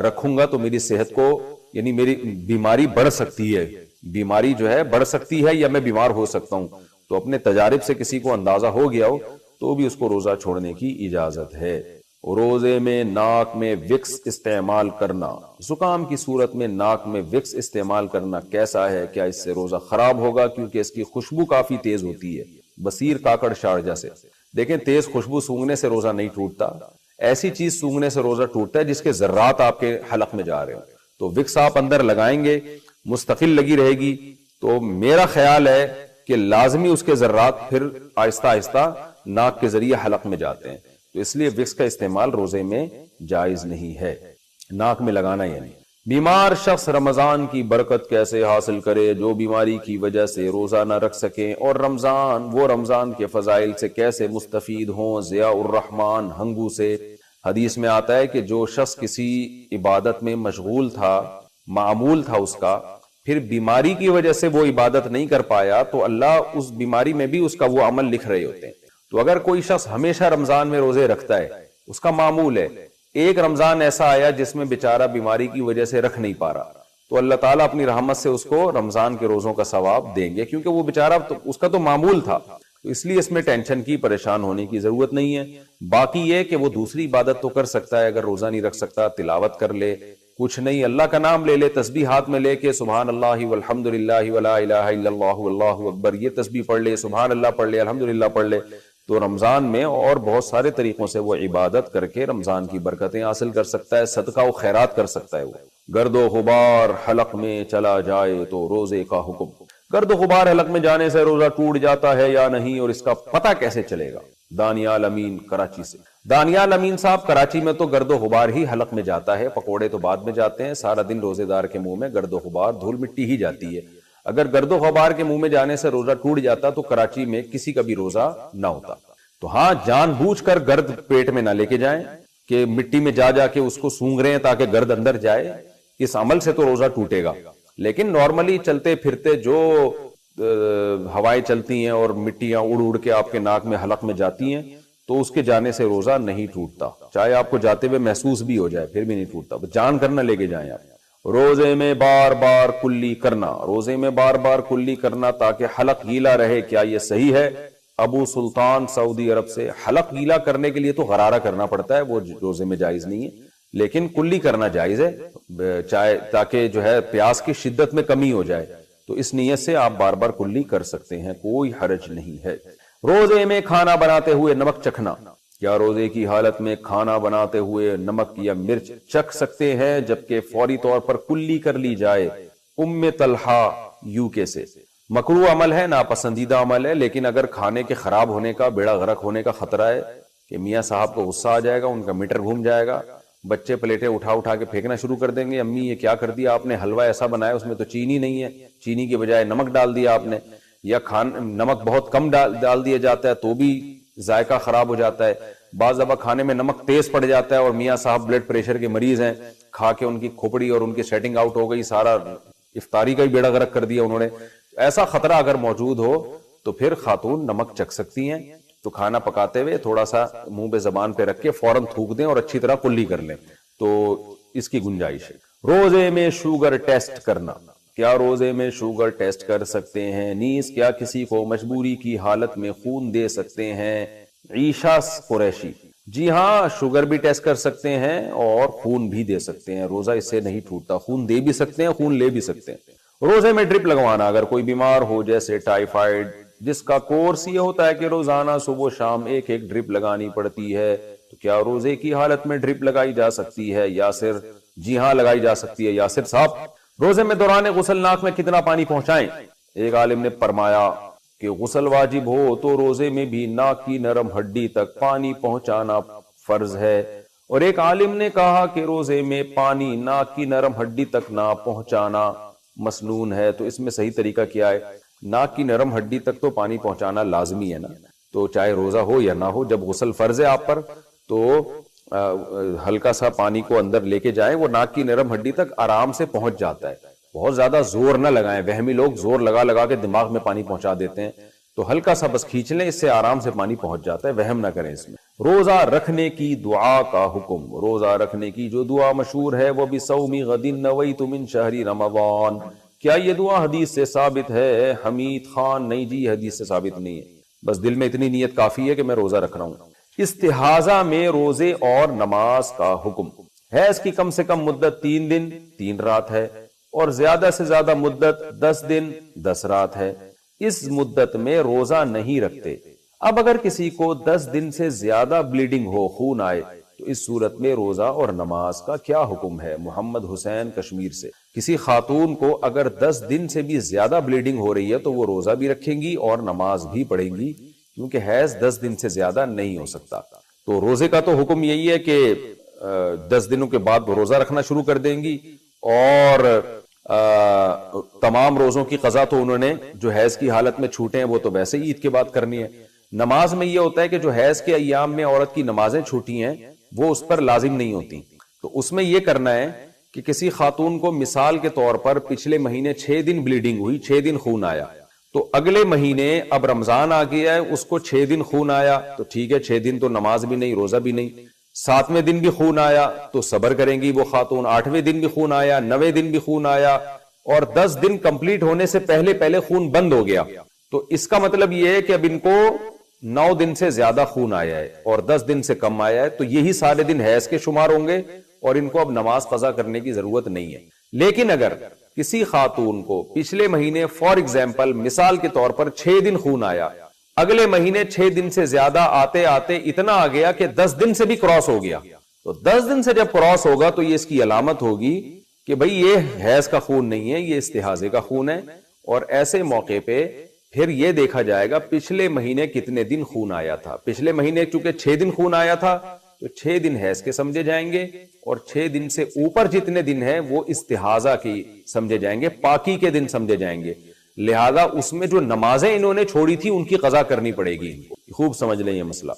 رکھوں گا تو میری صحت کو، یعنی میری بیماری بڑھ سکتی ہے، بیماری جو ہے بڑھ سکتی ہے یا میں بیمار ہو سکتا ہوں، تو اپنے تجارب سے کسی کو اندازہ ہو گیا ہو تو بھی اس کو روزہ چھوڑنے کی اجازت ہے۔ روزے میں ناک میں وکس استعمال کرنا، زکام کی صورت میں ناک میں وکس استعمال کرنا کیسا ہے؟ کیا اس سے روزہ خراب ہوگا؟ کیونکہ اس کی خوشبو کافی تیز ہوتی ہے۔ بصیر کاکڑ شارجہ سے۔ دیکھیں، تیز خوشبو سونگنے سے روزہ نہیں ٹوٹتا، ایسی چیز سونگنے سے روزہ ٹوٹتا ہے جس کے ذرات آپ کے حلق میں جا رہے ہو۔ تو وکس آپ اندر لگائیں گے، مستقل لگی رہے گی، تو میرا خیال ہے کہ لازمی اس کے ذرات پھر آہستہ آہستہ ناک کے ذریعے حلق میں جاتے ہیں، تو اس لیے وکس کا استعمال روزے میں جائز نہیں ہے، ناک میں لگانا یعنی۔ بیمار شخص رمضان کی برکت کیسے حاصل کرے جو بیماری کی وجہ سے روزہ نہ رکھ سکیں، اور رمضان کے فضائل سے کیسے مستفید ہوں؟ ضیاء الرحمن ہنگو سے۔ حدیث میں آتا ہے کہ جو شخص کسی عبادت میں مشغول تھا، معمول تھا اس کا، پھر بیماری کی وجہ سے وہ عبادت نہیں کر پایا تو اللہ اس بیماری میں بھی اس کا وہ عمل لکھ رہے ہوتے ہیں۔ تو اگر کوئی شخص ہمیشہ رمضان میں روزے رکھتا ہے، اس کا معمول ہے، ایک رمضان ایسا آیا جس میں بیچارہ بیماری کی وجہ سے رکھ نہیں پا رہا، تو اللہ تعالیٰ اپنی رحمت سے اس کو رمضان کے روزوں کا ثواب دیں گے، کیونکہ وہ بیچارہ اس کا تو معمول تھا، تو اس لیے اس میں ٹینشن کی، پریشان ہونے کی ضرورت نہیں ہے۔ باقی یہ کہ وہ دوسری عبادت تو کر سکتا ہے، اگر روزہ نہیں رکھ سکتا تلاوت کر لے، کچھ نہیں اللہ کا نام لے لے، تسبیح ہاتھ میں لے کے سبحان اللہ والحمد للہ ولا الہ الا اللہ واللہ اکبر یہ تسبیح پڑھ لے، سبحان اللہ پڑھ لے، الحمدللہ پڑھ لے، تو رمضان میں اور بہت سارے طریقوں سے وہ عبادت کر کے رمضان کی برکتیں حاصل کر سکتا ہے، صدقہ و خیرات کر سکتا ہے۔ وہ گرد و غبار حلق میں چلا جائے تو روزے کا حکم۔ گرد و غبار حلق میں جانے سے روزہ ٹوٹ جاتا ہے یا نہیں، اور اس کا پتہ کیسے چلے گا؟ دانیال امین کراچی سے۔ دانیال امین صاحب، کراچی میں تو گرد و غبار ہی حلق میں جاتا ہے، پکوڑے تو بعد میں جاتے ہیں، سارا دن روزے دار کے منہ میں گرد و غبار دھول مٹی ہی جاتی ہے۔ اگر گرد و غبار کے منہ میں جانے سے روزہ ٹوٹ جاتا تو کراچی میں کسی کا بھی روزہ نہ ہوتا۔ تو ہاں، جان بوجھ کر گرد پیٹ میں نہ لے کے جائیں کہ مٹی میں جا جا کے اس کو سونگ رہے ہیں تاکہ گرد اندر جائے، اس عمل سے تو روزہ ٹوٹے گا۔ لیکن نارملی چلتے پھرتے جو ہوائیں چلتی ہیں اور مٹیاں اڑ اڑ کے آپ کے ناک میں حلق میں جاتی ہیں تو اس کے جانے سے روزہ نہیں ٹوٹتا، چاہے آپ کو جاتے ہوئے محسوس بھی ہو جائے پھر بھی نہیں ٹوٹتا، جان کرنا لے کے جائیں آپ۔ روزے میں بار بار کلی کرنا، روزے میں بار بار کلی کرنا تاکہ حلق گیلا رہے، کیا یہ صحیح ہے؟ ابو سلطان سعودی عرب سے، حلق گیلا کرنے کے لیے تو غرارہ کرنا پڑتا ہے، وہ روزے میں جائز نہیں ہے، لیکن کلی کرنا جائز ہے، چاہے تاکہ جو ہے پیاس کی شدت میں کمی ہو جائے، تو اس نیت سے آپ بار بار کلی کر سکتے ہیں، کوئی حرج نہیں ہے۔ روزے میں کھانا بناتے ہوئے نمک چکھنا، کیا روزے کی حالت میں کھانا بناتے ہوئے نمک یا مرچ چکھ سکتے ہیں جبکہ فوری طور پر کلی کر لی جائے؟ ام طلحہ UK سے، مکروہ عمل ہے، ناپسندیدہ عمل ہے، لیکن اگر کھانے کے خراب ہونے کا، بیڑا غرق ہونے کا خطرہ ہے کہ میاں صاحب کو غصہ آ جائے گا، ان کا میٹر گھوم جائے گا، بچے پلیٹیں اٹھا اٹھا کے پھینکنا شروع کر دیں گے، امی یہ کیا کر دیا آپ نے، حلوہ ایسا بنایا اس میں تو چینی نہیں ہے، چینی کی بجائے نمک ڈال دیا آپ نے، یا نمک بہت کم ڈال دیا جاتا ہے تو بھی ذائقہ خراب ہو جاتا ہے، بعض دفعہ کھانے میں نمک تیز پڑ جاتا ہے اور میاں صاحب بلڈ پریشر کے مریض ہیں، کھا کے ان کی کھوپڑی اور ان کی سیٹنگ آؤٹ ہو گئی، سارا افطاری کا ہی بیڑا غرق کر دیا انہوں نے۔ ایسا خطرہ اگر موجود ہو تو پھر خاتون نمک چکھ سکتی ہیں، تو کھانا پکاتے ہوئے تھوڑا سا منہ پہ زبان پہ رکھ کے فوراً تھوک دیں اور اچھی طرح کلی کر لیں، تو اس کی گنجائش ہے۔ روزے میں شوگر ٹیسٹ کرنا، کیا روزے میں شوگر ٹیسٹ کر سکتے ہیں؟ نیز کیا کسی کو مجبوری کی حالت میں خون دے سکتے ہیں؟ عیشا قریشی، جی ہاں، شوگر بھی ٹیسٹ کر سکتے ہیں اور خون بھی دے سکتے ہیں، روزہ اس سے نہیں ٹوٹتا، خون دے بھی سکتے ہیں، خون لے بھی سکتے ہیں۔ روزے میں ڈرپ لگوانا، اگر کوئی بیمار ہو جیسے ٹائیفائڈ، جس کا کورس یہ ہوتا ہے کہ روزانہ صبح و شام ایک ایک ڈرپ لگانی پڑتی ہے، تو کیا روزے کی حالت میں ڈرپ لگائی جا سکتی ہے؟ یاسر، جی ہاں لگائی جا سکتی ہے یاسر صاحب۔ روزے میں دوران غسل ناک میں کتنا پانی پہنچائیں؟ ایک عالم نے فرمایا کہ غسل واجب ہو تو روزے میں بھی ناک کی نرم ہڈی تک پانی پہنچانا فرض ہے، اور ایک عالم نے کہا کہ روزے میں پانی ناک کی نرم ہڈی تک نہ پہنچانا مسنون ہے۔ تو اس میں صحیح طریقہ کیا ہے؟ ناک کی نرم ہڈی تک تو پانی پہنچانا لازمی ہے نا، تو چاہے روزہ ہو یا نہ ہو، جب غسل فرض ہے آپ پر تو ہلکا سا پانی کو اندر لے کے جائیں، وہ ناک کی نرم ہڈی تک آرام سے پہنچ جاتا ہے، بہت زیادہ زور نہ لگائیں، وہمی لوگ زور لگا لگا کے دماغ میں پانی پہنچا دیتے ہیں، تو ہلکا سا بس کھینچ لیں، اس سے آرام سے پانی پہنچ جاتا ہے، وہم نہ کریں اس میں۔ روزہ رکھنے کی دعا کا حکم، روزہ رکھنے کی جو دعا مشہور ہے وہ بِصَوْمِ غَدٍ نَوَيْتُ مِنْ شَهْرِ رمضان، کیا یہ دعا حدیث سے ثابت ہے؟ حمید خان، نہیں جی حدیث سے ثابت نہیں ہے، بس دل میں اتنی نیت کافی ہے کہ میں روزہ رکھ رہا ہوں۔ استحاضہ میں روزے اور نماز کا حکم، حیض کی کم سے کم مدت 3 دن 3 رات ہے اور زیادہ سے زیادہ مدت 10 دن 10 رات ہے، اس مدت میں روزہ نہیں رکھتے۔ اب اگر کسی کو 10 دن سے زیادہ بلیڈنگ ہو، خون آئے، تو اس صورت میں روزہ اور نماز کا کیا حکم ہے؟ محمد حسین کشمیر سے، کسی خاتون کو اگر 10 دن سے بھی زیادہ بلیڈنگ ہو رہی ہے تو وہ روزہ بھی رکھیں گی اور نماز بھی پڑھیں گی، کیونکہ حیض 10 دن سے زیادہ نہیں ہو سکتا۔ تو روزے کا تو حکم یہی ہے کہ 10 دنوں کے بعد وہ روزہ رکھنا شروع کر دیں گی، اور تمام روزوں کی قضا تو انہوں نے جو حیض کی حالت میں چھوٹے ہیں وہ تو ویسے عید کے بعد کرنی ہے۔ نماز میں یہ ہوتا ہے کہ جو حیض کے ایام میں عورت کی نمازیں چھوٹی ہیں وہ اس پر لازم نہیں ہوتی، تو اس میں یہ کرنا ہے کہ کسی خاتون کو مثال کے طور پر پچھلے مہینے 6 دن بلیڈنگ ہوئی، 6 دن خون آیا، تو اگلے مہینے اب رمضان آ گیا ہے، اس کو 6 دن خون آیا تو ٹھیک ہے، 6 دن تو نماز بھی نہیں، روزہ بھی نہیں۔ 7ویں دن بھی خون آیا تو صبر کریں گی وہ خاتون، 8ویں دن بھی خون آیا، 9ویں دن بھی خون آیا، اور 10 دن کمپلیٹ ہونے سے پہلے پہلے خون بند ہو گیا، تو اس کا مطلب یہ ہے کہ اب ان کو 9 دن سے زیادہ خون آیا ہے اور 10 دن سے کم آیا ہے، تو یہی سارے دن حیض کے شمار ہوں گے اور ان کو اب نماز قضا کرنے کی ضرورت نہیں ہے۔ لیکن اگر کسی خاتون کو پچھلے مہینے فار ایگزامپل مثال کے طور پر 6 دن خون آیا، اگلے مہینے 6 دن سے زیادہ آتے آتے اتنا آ گیا کہ 10 دن سے بھی کراس ہو گیا، تو 10 دن سے جب کراس ہوگا تو یہ اس کی علامت ہوگی کہ بھئی یہ حیض کا خون نہیں ہے، یہ استحاضے کا خون ہے، اور ایسے موقع پہ پھر یہ دیکھا جائے گا پچھلے مہینے کتنے دن خون آیا تھا. پچھلے مہینے چونکہ 6 دن خون آیا تھا تو 6 دن حیض کے سمجھے جائیں گے, اور 6 دن سے اوپر جتنے دن ہیں وہ استحاضہ کی سمجھے جائیں گے, پاکی کے دن سمجھے جائیں گے. لہذا اس میں جو نمازیں انہوں نے چھوڑی تھی ان کی قضا کرنی پڑے گی. خوب سمجھ لیں یہ مسئلہ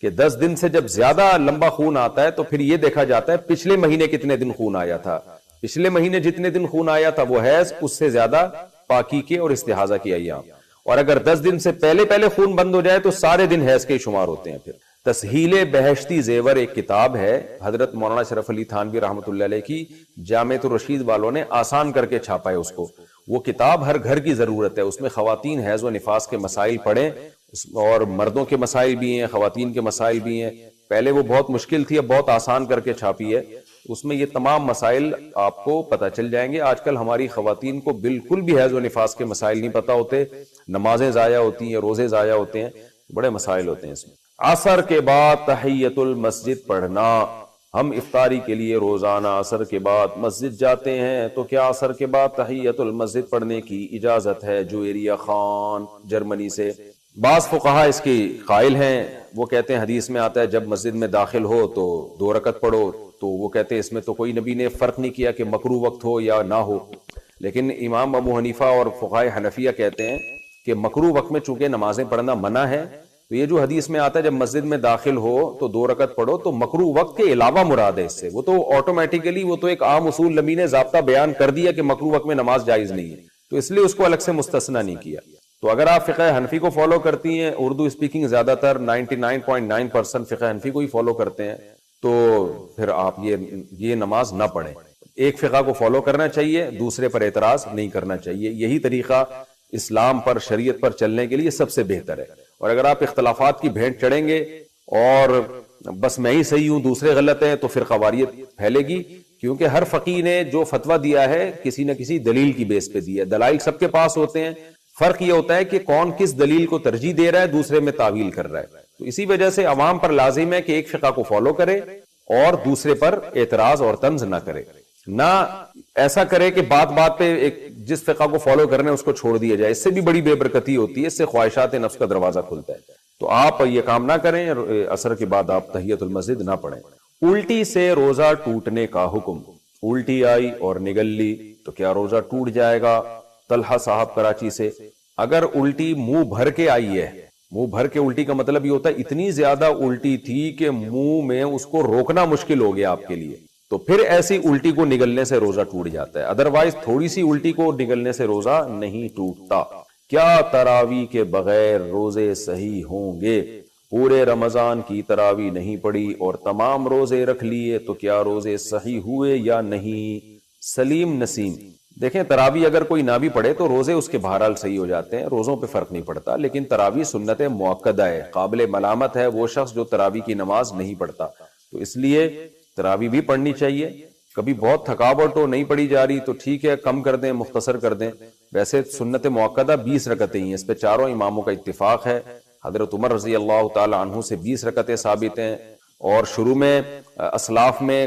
کہ 10 دن سے جب زیادہ لمبا خون آتا ہے تو پھر یہ دیکھا جاتا ہے پچھلے مہینے کتنے دن خون آیا تھا. پچھلے مہینے جتنے دن خون آیا تھا وہ حیض, اس سے زیادہ پاکی کے اور استحاضہ کے ایام. اور اگر 10 دن سے پہلے خون بند ہو جائے تو سارے دن حیض کے شمار ہوتے ہیں. پھر تسہیل بہشتی زیور ایک کتاب ہے حضرت مولانا شرف علی تھانوی رحمۃ اللہ علیہ کی, جامعۃ الرشید والوں نے آسان کر کے چھاپا ہے اس کو. وہ کتاب ہر گھر کی ضرورت ہے. اس میں خواتین حیض و نفاس کے مسائل پڑھیں, اور مردوں کے مسائل بھی ہیں, خواتین کے مسائل بھی ہیں. پہلے وہ بہت مشکل تھی, اب بہت آسان کر کے چھاپی ہے. اس میں یہ تمام مسائل آپ کو پتہ چل جائیں گے. آج کل ہماری خواتین کو بالکل بھی حیض و نفاس کے مسائل نہیں پتہ ہوتے, نمازیں ضائع ہوتی ہیں, روزے ضائع ہوتے ہیں, بڑے مسائل ہوتے ہیں اس میں. عصر کے بعد تحیت المسجد پڑھنا. ہم افطاری کے لیے روزانہ عصر کے بعد مسجد جاتے ہیں, تو کیا عصر کے بعد تحیت المسجد پڑھنے کی اجازت ہے؟ جویریہ خان جرمنی سے. بعض فقہا اس کی قائل ہیں, وہ کہتے ہیں حدیث میں آتا ہے جب مسجد میں داخل ہو تو 2 رکعت پڑھو, تو وہ کہتے ہیں اس میں تو کوئی نبی نے فرق نہیں کیا کہ مکروہ وقت ہو یا نہ ہو. لیکن امام ابو حنیفہ اور فقہائے حنفیہ کہتے ہیں کہ مکروہ وقت میں چونکہ نمازیں پڑھنا منع ہے, تو یہ جو حدیث میں آتا ہے جب مسجد میں داخل ہو تو 2 رکعت پڑھو, تو مکروہ وقت کے علاوہ مراد ہے اس سے. وہ تو آٹومیٹیکلی وہ تو ایک عام اصول نبی نے ضابطہ بیان کر دیا کہ مکروہ وقت میں نماز جائز نہیں ہے, تو اس لیے اس کو الگ سے مستثنی نہیں کیا. تو اگر آپ فقہ حنفی کو فالو کرتی ہیں, اردو اسپیکنگ زیادہ تر 99.9% فقہ حنفی کو ہی فالو کرتے ہیں, تو پھر آپ یہ نماز نہ پڑھیں. ایک فقہ کو فالو کرنا چاہیے, دوسرے پر اعتراض نہیں کرنا چاہیے. یہی طریقہ اسلام پر, شریعت پر چلنے کے لیے سب سے بہتر ہے. اور اگر آپ اختلافات کی بھینٹ چڑھیں گے اور بس میں ہی صحیح ہوں دوسرے غلط ہیں, تو پھر خواریت پھیلے گی. کیونکہ ہر فقیہ نے جو فتویٰ دیا ہے کسی نہ کسی دلیل کی بیس پہ دیا ہے. دلائل سب کے پاس ہوتے ہیں, فرق یہ ہوتا ہے کہ کون کس دلیل کو ترجیح دے رہا ہے, دوسرے میں تعویل کر رہا ہے. تو اسی وجہ سے عوام پر لازم ہے کہ ایک فقہ کو فالو کرے اور دوسرے پر اعتراض اور طنز نہ کرے. نہ ایسا کرے کہ بات بات پہ جس فقہ کو فالو کرنے اس کو چھوڑ دیا جائے. اس سے بھی بڑی بے برکتی ہوتی ہے, اس سے خواہشات نفس کا دروازہ کھلتا ہے. تو آپ یہ کام نہ کریں, عصر کے بعد آپ تحیت المسجد نہ پڑھیں. الٹی سے روزہ ٹوٹنے کا حکم. الٹی آئی اور نگل لی تو کیا روزہ ٹوٹ جائے گا؟ طلحہ صاحب کراچی سے. اگر الٹی منہ بھر کے آئی ہے, منہ بھر کے الٹی کا مطلب یہ ہوتا ہے اتنی زیادہ الٹی تھی کہ منہ میں اس کو روکنا مشکل ہو گیا آپ کے لیے, تو پھر ایسی الٹی کو نگلنے سے روزہ ٹوٹ جاتا ہے. ادروائز تھوڑی سی الٹی کو نگلنے سے روزہ نہیں ٹوٹتا. کیا تراویح کے بغیر روزے صحیح ہوں گے؟ پورے رمضان کی تراویح نہیں پڑی اور تمام روزے رکھ لیے تو کیا روزے صحیح ہوئے یا نہیں؟ سلیم نسیم. دیکھیں, تراویح اگر کوئی نہ بھی پڑھے تو روزے اس کے بہرحال صحیح ہو جاتے ہیں, روزوں پہ فرق نہیں پڑتا. لیکن تراویح سنت مؤکدہ ہے, قابل ملامت ہے وہ شخص جو تراویح کی نماز نہیں پڑھتا. تو اس لیے تراویح بھی پڑھنی چاہیے. کبھی بہت تھکاوٹ ہو, نہیں پڑھی جا رہی, تو ٹھیک ہے کم کر دیں, مختصر کر دیں. ویسے سنت مؤکدہ 20 رکعتیں ہیں, اس پہ چاروں اماموں کا اتفاق ہے. حضرت عمر رضی اللہ تعالی عنہ سے 20 رکعتیں ثابت ہیں, اور شروع میں اسلاف میں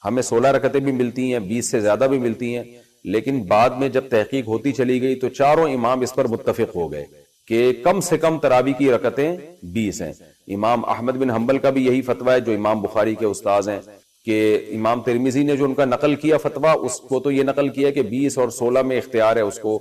ہمیں 16 رکعتیں بھی ملتی ہیں, 20 سے زیادہ بھی ملتی ہیں. لیکن بعد میں جب تحقیق ہوتی چلی گئی تو چاروں امام اس پر متفق ہو گئے کہ کم سے کم تراویح کی رکعتیں 20 ہیں. امام احمد بن حنبل کا بھی یہی فتویٰ ہے جو امام بخاری کے استاذ ہیں, کہ امام ترمذی نے جو ان کا نقل کیا فتویٰ, اس کو تو یہ نقل کیا کہ 20 اور 16 میں اختیار ہے اس کو.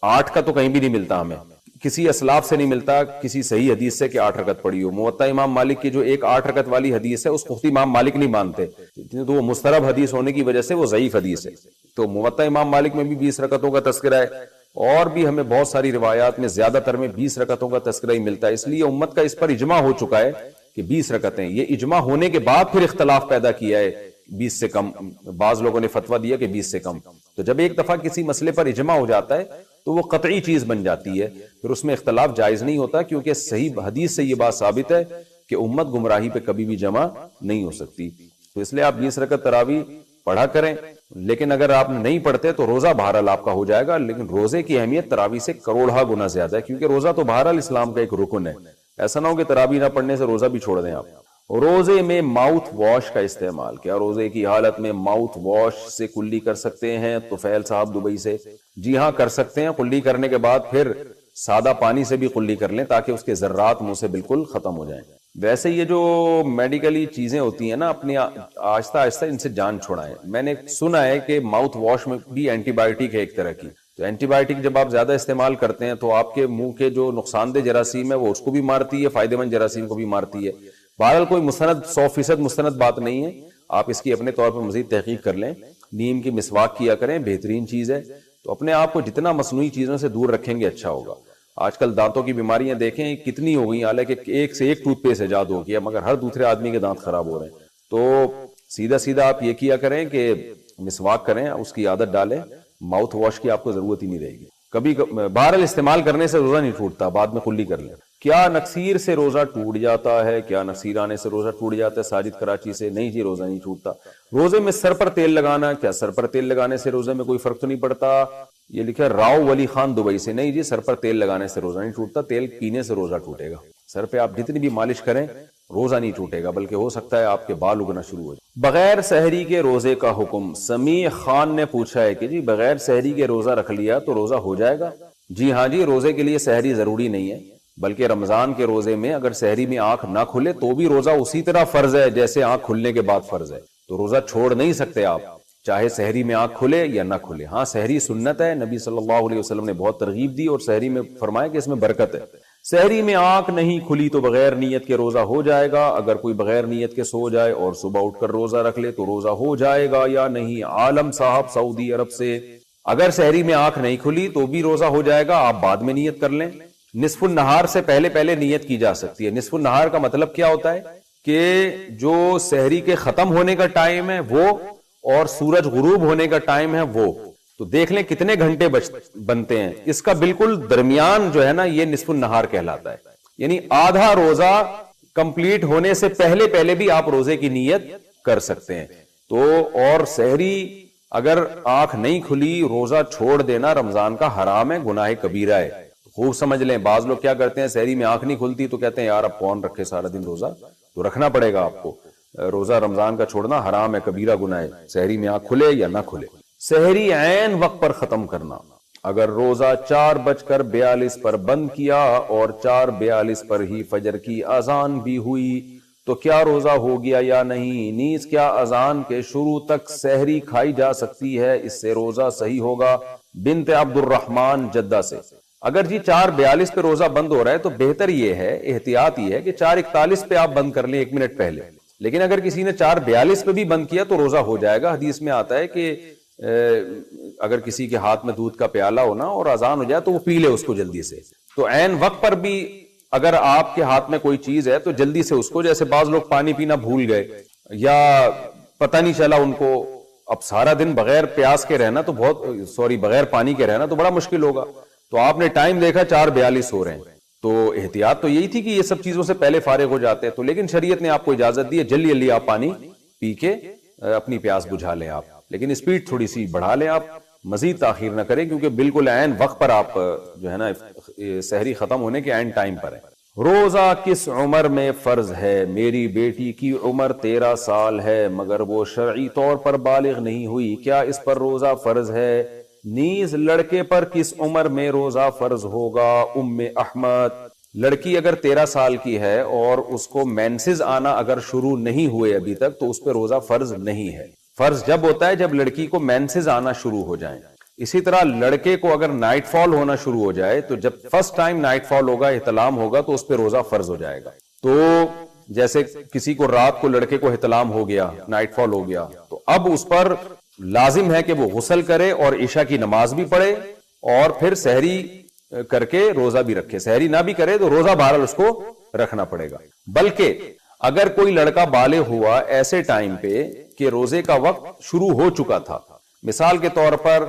8 کا تو کہیں بھی نہیں ملتا, ہمیں کسی اسلاف سے نہیں ملتا کسی صحیح حدیث سے کہ 8 رکعت پڑھی ہو. موطا امام مالک کی جو ایک 8 رکعت والی حدیث ہے اس کو خود امام مالک نہیں مانتے, تو وہ مسترب حدیث ہونے کی وجہ سے وہ ضعیف حدیث ہے. تو موطا امام مالک میں بھی 20 رکعتوں کا تذکرہ ہے, اور بھی ہمیں بہت ساری روایات میں زیادہ تر میں 20 رکعتوں کا تذکرہ ہی ملتا ہے. اس لیے امت کا اس پر اجماع ہو چکا ہے کہ 20 رکعتیں. یہ اجماع ہونے کے بعد پھر اختلاف پیدا کیا ہے 20 سے کم, بعض لوگوں نے فتویٰ دیا کہ 20 سے کم. تو جب ایک دفعہ کسی مسئلے پر اجماع ہو جاتا ہے تو وہ قطعی چیز بن جاتی ہے, پھر اس میں اختلاف جائز نہیں ہوتا, کیونکہ صحیح حدیث سے یہ بات ثابت ہے کہ امت گمراہی پہ کبھی بھی جمع نہیں ہو سکتی. تو اس لیے آپ 20 رکعت تراویح پڑھا کریں. لیکن اگر آپ نہیں پڑھتے تو روزہ بہرحال آپ کا ہو جائے گا, لیکن روزے کی اہمیت تراویح سے کروڑہ گنا زیادہ ہے, کیونکہ روزہ تو بہرحال اسلام کا ایک رکن ہے. ایسا نہ ہو کہ تراویح نہ پڑھنے سے روزہ بھی چھوڑ دیں آپ. روزے میں ماؤتھ واش کا استعمال, کیا روزے کی حالت میں ماؤتھ واش سے کلی کر سکتے ہیں؟ طفیل صاحب دبئی سے. جی ہاں کر سکتے ہیں. کلی کرنے کے بعد پھر سادہ پانی سے بھی قلی کر لیں تاکہ اس کے ذرات منہ سے بالکل ختم ہو جائیں۔ ویسے یہ جو میڈیکلی چیزیں ہوتی ہیں نا، اپنی آہستہ آہستہ ان سے جان چھوڑائیں۔ میں نے سنا ہے کہ ماؤتھ واش میں بھی اینٹی بایوٹک ہے ایک طرح کی، تو اینٹی بایوٹک جب آپ زیادہ استعمال کرتے ہیں تو آپ کے منہ کے جو نقصان دہ جراثیم ہے وہ اس کو بھی مارتی ہے، فائدہ مند جراثیم کو بھی مارتی ہے۔ بہرحال کوئی مستند 100% مستند بات نہیں ہے، آپ اس کی اپنے طور پر مزید تحقیق کر لیں۔ نیم کی مسواک کیا کریں، بہترین چیز ہے۔ تو اپنے آپ کو جتنا مصنوعی چیزوں سے دور رکھیں گے اچھا ہوگا۔ آج کل دانتوں کی بیماریاں دیکھیں کتنی ہو گئی، حالانکہ ایک سے ایک ٹوتھ پیسٹ ایجاد ہو گیا، مگر ہر دوسرے آدمی کے دانت خراب ہو رہے ہیں۔ تو سیدھا سیدھا آپ یہ کیا کریں کہ مسواک کریں، اس کی عادت ڈالیں، ماؤتھ واش کی آپ کو ضرورت ہی نہیں رہے گی کبھی۔ بہرحال استعمال کرنے سے روزہ نہیں ٹوٹتا، بعد میں کلی کر لیں۔ کیا نکسیر سے روزہ ٹوٹ جاتا ہے؟ کیا نکسیر آنے سے روزہ ٹوٹ جاتا ہے؟ ساجد کراچی سے۔ نہیں جی، روزہ نہیں ٹوٹتا۔ روزے میں سر پر تیل لگانا، کیا سر پر تیل لگانے سے روزے میں کوئی فرق تو نہیں پڑتا؟ یہ لکھا راؤ ولی خان دبئی سے۔ نہیں جی، سر پر تیل لگانے سے روزہ نہیں ٹوٹتا، تیل پینے سے روزہ ٹوٹے گا۔ سر پہ آپ جتنی بھی مالش کریں روزہ نہیں ٹوٹے گا، بلکہ ہو سکتا ہے آپ کے بال اگنا شروع ہو جائے۔ بغیر سحری کے روزے کا حکم۔ سمیع خان نے پوچھا ہے کہ جی بغیر سحری کے روزہ رکھ لیا تو روزہ ہو جائے گا؟ جی ہاں جی، روزے کے لیے سحری ضروری نہیں ہے، بلکہ رمضان کے روزے میں اگر سحری میں آنکھ نہ کھلے تو بھی روزہ اسی طرح فرض ہے جیسے آنکھ کھلنے کے بعد فرض ہے۔ تو روزہ چھوڑ نہیں سکتے آپ، چاہے سحری میں آنکھ کھلے یا نہ کھلے۔ ہاں، سحری سنت ہے، نبی صلی اللہ علیہ وسلم نے بہت ترغیب دی اور سحری میں فرمایا کہ اس میں برکت ہے۔ سحری میں آنکھ نہیں کھلی تو بغیر نیت کے روزہ ہو جائے گا۔ اگر کوئی بغیر نیت کے سو جائے اور صبح اٹھ کر روزہ رکھ لے تو روزہ ہو جائے گا یا نہیں؟ عالم صاحب سعودی عرب سے۔ اگر سحری میں آنکھ نہیں کھلی تو بھی روزہ ہو جائے گا، آپ بعد میں نیت کر لیں۔ نصف النہار سے پہلے نیت کی جا سکتی ہے۔ نصف النہار کا مطلب کیا ہوتا ہے کہ جو سحری کے ختم ہونے کا ٹائم ہے وہ اور سورج غروب ہونے کا ٹائم ہے وہ، تو دیکھ لیں کتنے گھنٹے بنتے ہیں، اس کا بالکل درمیان جو ہے نا یہ نصف النہار کہلاتا ہے۔ یعنی آدھا روزہ کمپلیٹ ہونے سے پہلے بھی آپ روزے کی نیت کر سکتے ہیں۔ تو اور سحری اگر آنکھ نہیں کھلی روزہ چھوڑ دینا رمضان کا حرام ہے، گناہ کبیرہ ہے۔ خوب سمجھ لیں، بعض لوگ کیا کرتے ہیں، سحری میں آنکھ نہیں کھلتی تو کہتے ہیں یار اب کون رکھے سارا دن روزہ، تو رکھنا پڑے گا آپ کو۔ روزہ رمضان کا چھوڑنا حرام ہے، کبیرہ گناہ ہے، سحری میں آنکھ کھلے یا نہ کھلے۔ سحری عین وقت پر ختم کرنا۔ اگر روزہ 4:42 پر بند کیا اور 4:42 پر ہی فجر کی اذان بھی ہوئی تو کیا روزہ ہو گیا یا نہیں؟ نیز کیا اذان کے شروع تک سحری کھائی جا سکتی ہے؟ اس سے روزہ صحیح ہوگا؟ بنت عبد الرحمن جدہ سے۔ اگر جی 4:42 پہ روزہ بند ہو رہا ہے تو بہتر یہ ہے، احتیاط یہ ہے کہ 4:41 پہ آپ بند کر لیں، 1 منٹ پہلے۔ لیکن اگر کسی نے 4:42 پہ بھی بند کیا تو روزہ ہو جائے گا۔ حدیث میں آتا ہے کہ اگر کسی کے ہاتھ میں دودھ کا پیالہ ہونا اور اذان ہو جائے تو وہ پی لے اس کو جلدی سے۔ تو عین وقت پر بھی اگر آپ کے ہاتھ میں کوئی چیز ہے تو جلدی سے اس کو، جیسے بعض لوگ پانی پینا بھول گئے یا پتہ نہیں چلا ان کو، اب سارا دن بغیر پیاس کے رہنا تو بغیر پانی کے رہنا تو بڑا مشکل ہوگا۔ تو آپ نے ٹائم دیکھا 4:42 ہو رہے ہیں، تو احتیاط تو یہی تھی کہ یہ سب چیزوں سے پہلے فارغ ہو جاتے ہیں، تو لیکن شریعت نے آپ کو اجازت دی ہے جلدی جلدی آپ پانی پی کے اپنی پیاس بجھا لیں آپ، لیکن اسپیڈ تھوڑی سی بڑھا لیں، آپ مزید تاخیر نہ کریں، کیونکہ بالکل عین وقت پر آپ جو ہے نا سحری ختم ہونے کے عین ٹائم پر ہے۔ روزہ کس عمر میں فرض ہے؟ میری بیٹی کی عمر 13 سال ہے مگر وہ شرعی طور پر بالغ نہیں ہوئی، کیا اس پر روزہ فرض ہے؟ نیز لڑکے پر کس عمر میں روزہ فرض ہوگا؟ ام احمد۔ لڑکی اگر 13 سال کی ہے اور اس کو مینسز آنا اگر شروع نہیں ہوئے ابھی تک تو اس پہ روزہ فرض نہیں ہے۔ فرض جب ہوتا ہے جب لڑکی کو مینسز آنا شروع ہو جائیں۔ اسی طرح لڑکے کو اگر نائٹ فال ہونا شروع ہو جائے تو جب فرسٹ ٹائم نائٹ فال ہوگا، احتلام ہوگا، تو اس پہ روزہ فرض ہو جائے گا۔ تو جیسے کسی کو رات کو لڑکے کو احتلام ہو گیا، نائٹ فال ہو گیا، تو اب اس پر لازم ہے کہ وہ غسل کرے اور عشاء کی نماز بھی پڑھے اور پھر سحری کر کے روزہ بھی رکھے۔ سحری نہ بھی کرے تو روزہ بہرحال اس کو رکھنا پڑے گا۔ بلکہ اگر کوئی لڑکا بالغ ہوا ایسے ٹائم پہ کہ روزے کا وقت شروع ہو چکا تھا، مثال کے طور پر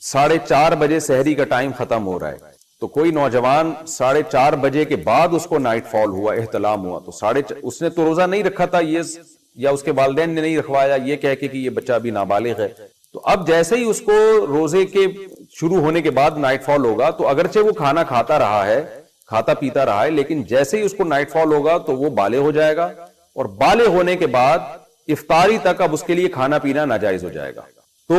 4:30 بجے سحری کا ٹائم ختم ہو رہا ہے، تو کوئی نوجوان 4:30 بجے کے بعد اس کو نائٹ فال ہوا، احتلام ہوا، تو اس نے تو روزہ نہیں رکھا تھا یہ، یا اس کے والدین نے نہیں رکھوایا یہ کہہ کے کہ یہ بچہ ابھی نابالغ ہے، تو اب جیسے ہی اس کو روزے کے شروع ہونے کے بعد نائٹ فال ہوگا تو اگرچہ وہ کھانا کھاتا رہا ہے، کھاتا پیتا رہا ہے، لیکن جیسے ہی اس کو نائٹ فال ہوگا تو وہ بالغ ہو جائے گا، اور بالغ ہونے کے بعد افطاری تک اب اس کے لیے کھانا پینا ناجائز ہو جائے گا۔ تو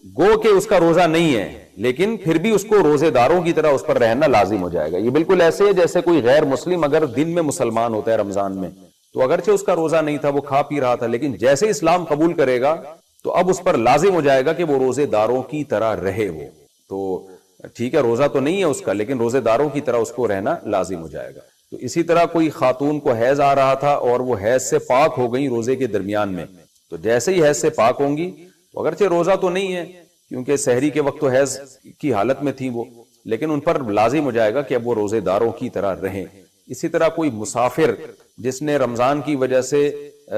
گو کہ اس کا روزہ نہیں ہے لیکن پھر بھی اس کو روزے داروں کی طرح اس پر رہنا لازم ہو جائے گا. یہ بالکل ایسے ہے جیسے کوئی غیر مسلم اگر دن میں مسلمان ہوتا ہے رمضان میں, تو اگرچہ اس کا روزہ نہیں تھا, وہ کھا پی رہا تھا, لیکن جیسے اسلام قبول کرے گا تو اب اس پر لازم ہو جائے گا کہ وہ روزے داروں کی طرح رہے. وہ تو ٹھیک ہے روزہ تو نہیں ہے اس کا, لیکن روزے داروں کی طرح اس کو رہنا لازم ہو جائے گا. تو اسی طرح کوئی خاتون کو حیض آ رہا تھا اور وہ حیض سے پاک ہو گئی روزے کے درمیان میں, تو جیسے ہی حیض سے پاک ہوں گی, اگرچہ روزہ تو نہیں ہے کیونکہ سحری کے وقت تو حیض کی حالت میں تھی وہ, لیکن ان پر لازم ہو جائے گا کہ اب وہ روزے داروں کی طرح رہیں. اسی طرح کوئی مسافر جس نے رمضان کی وجہ سے,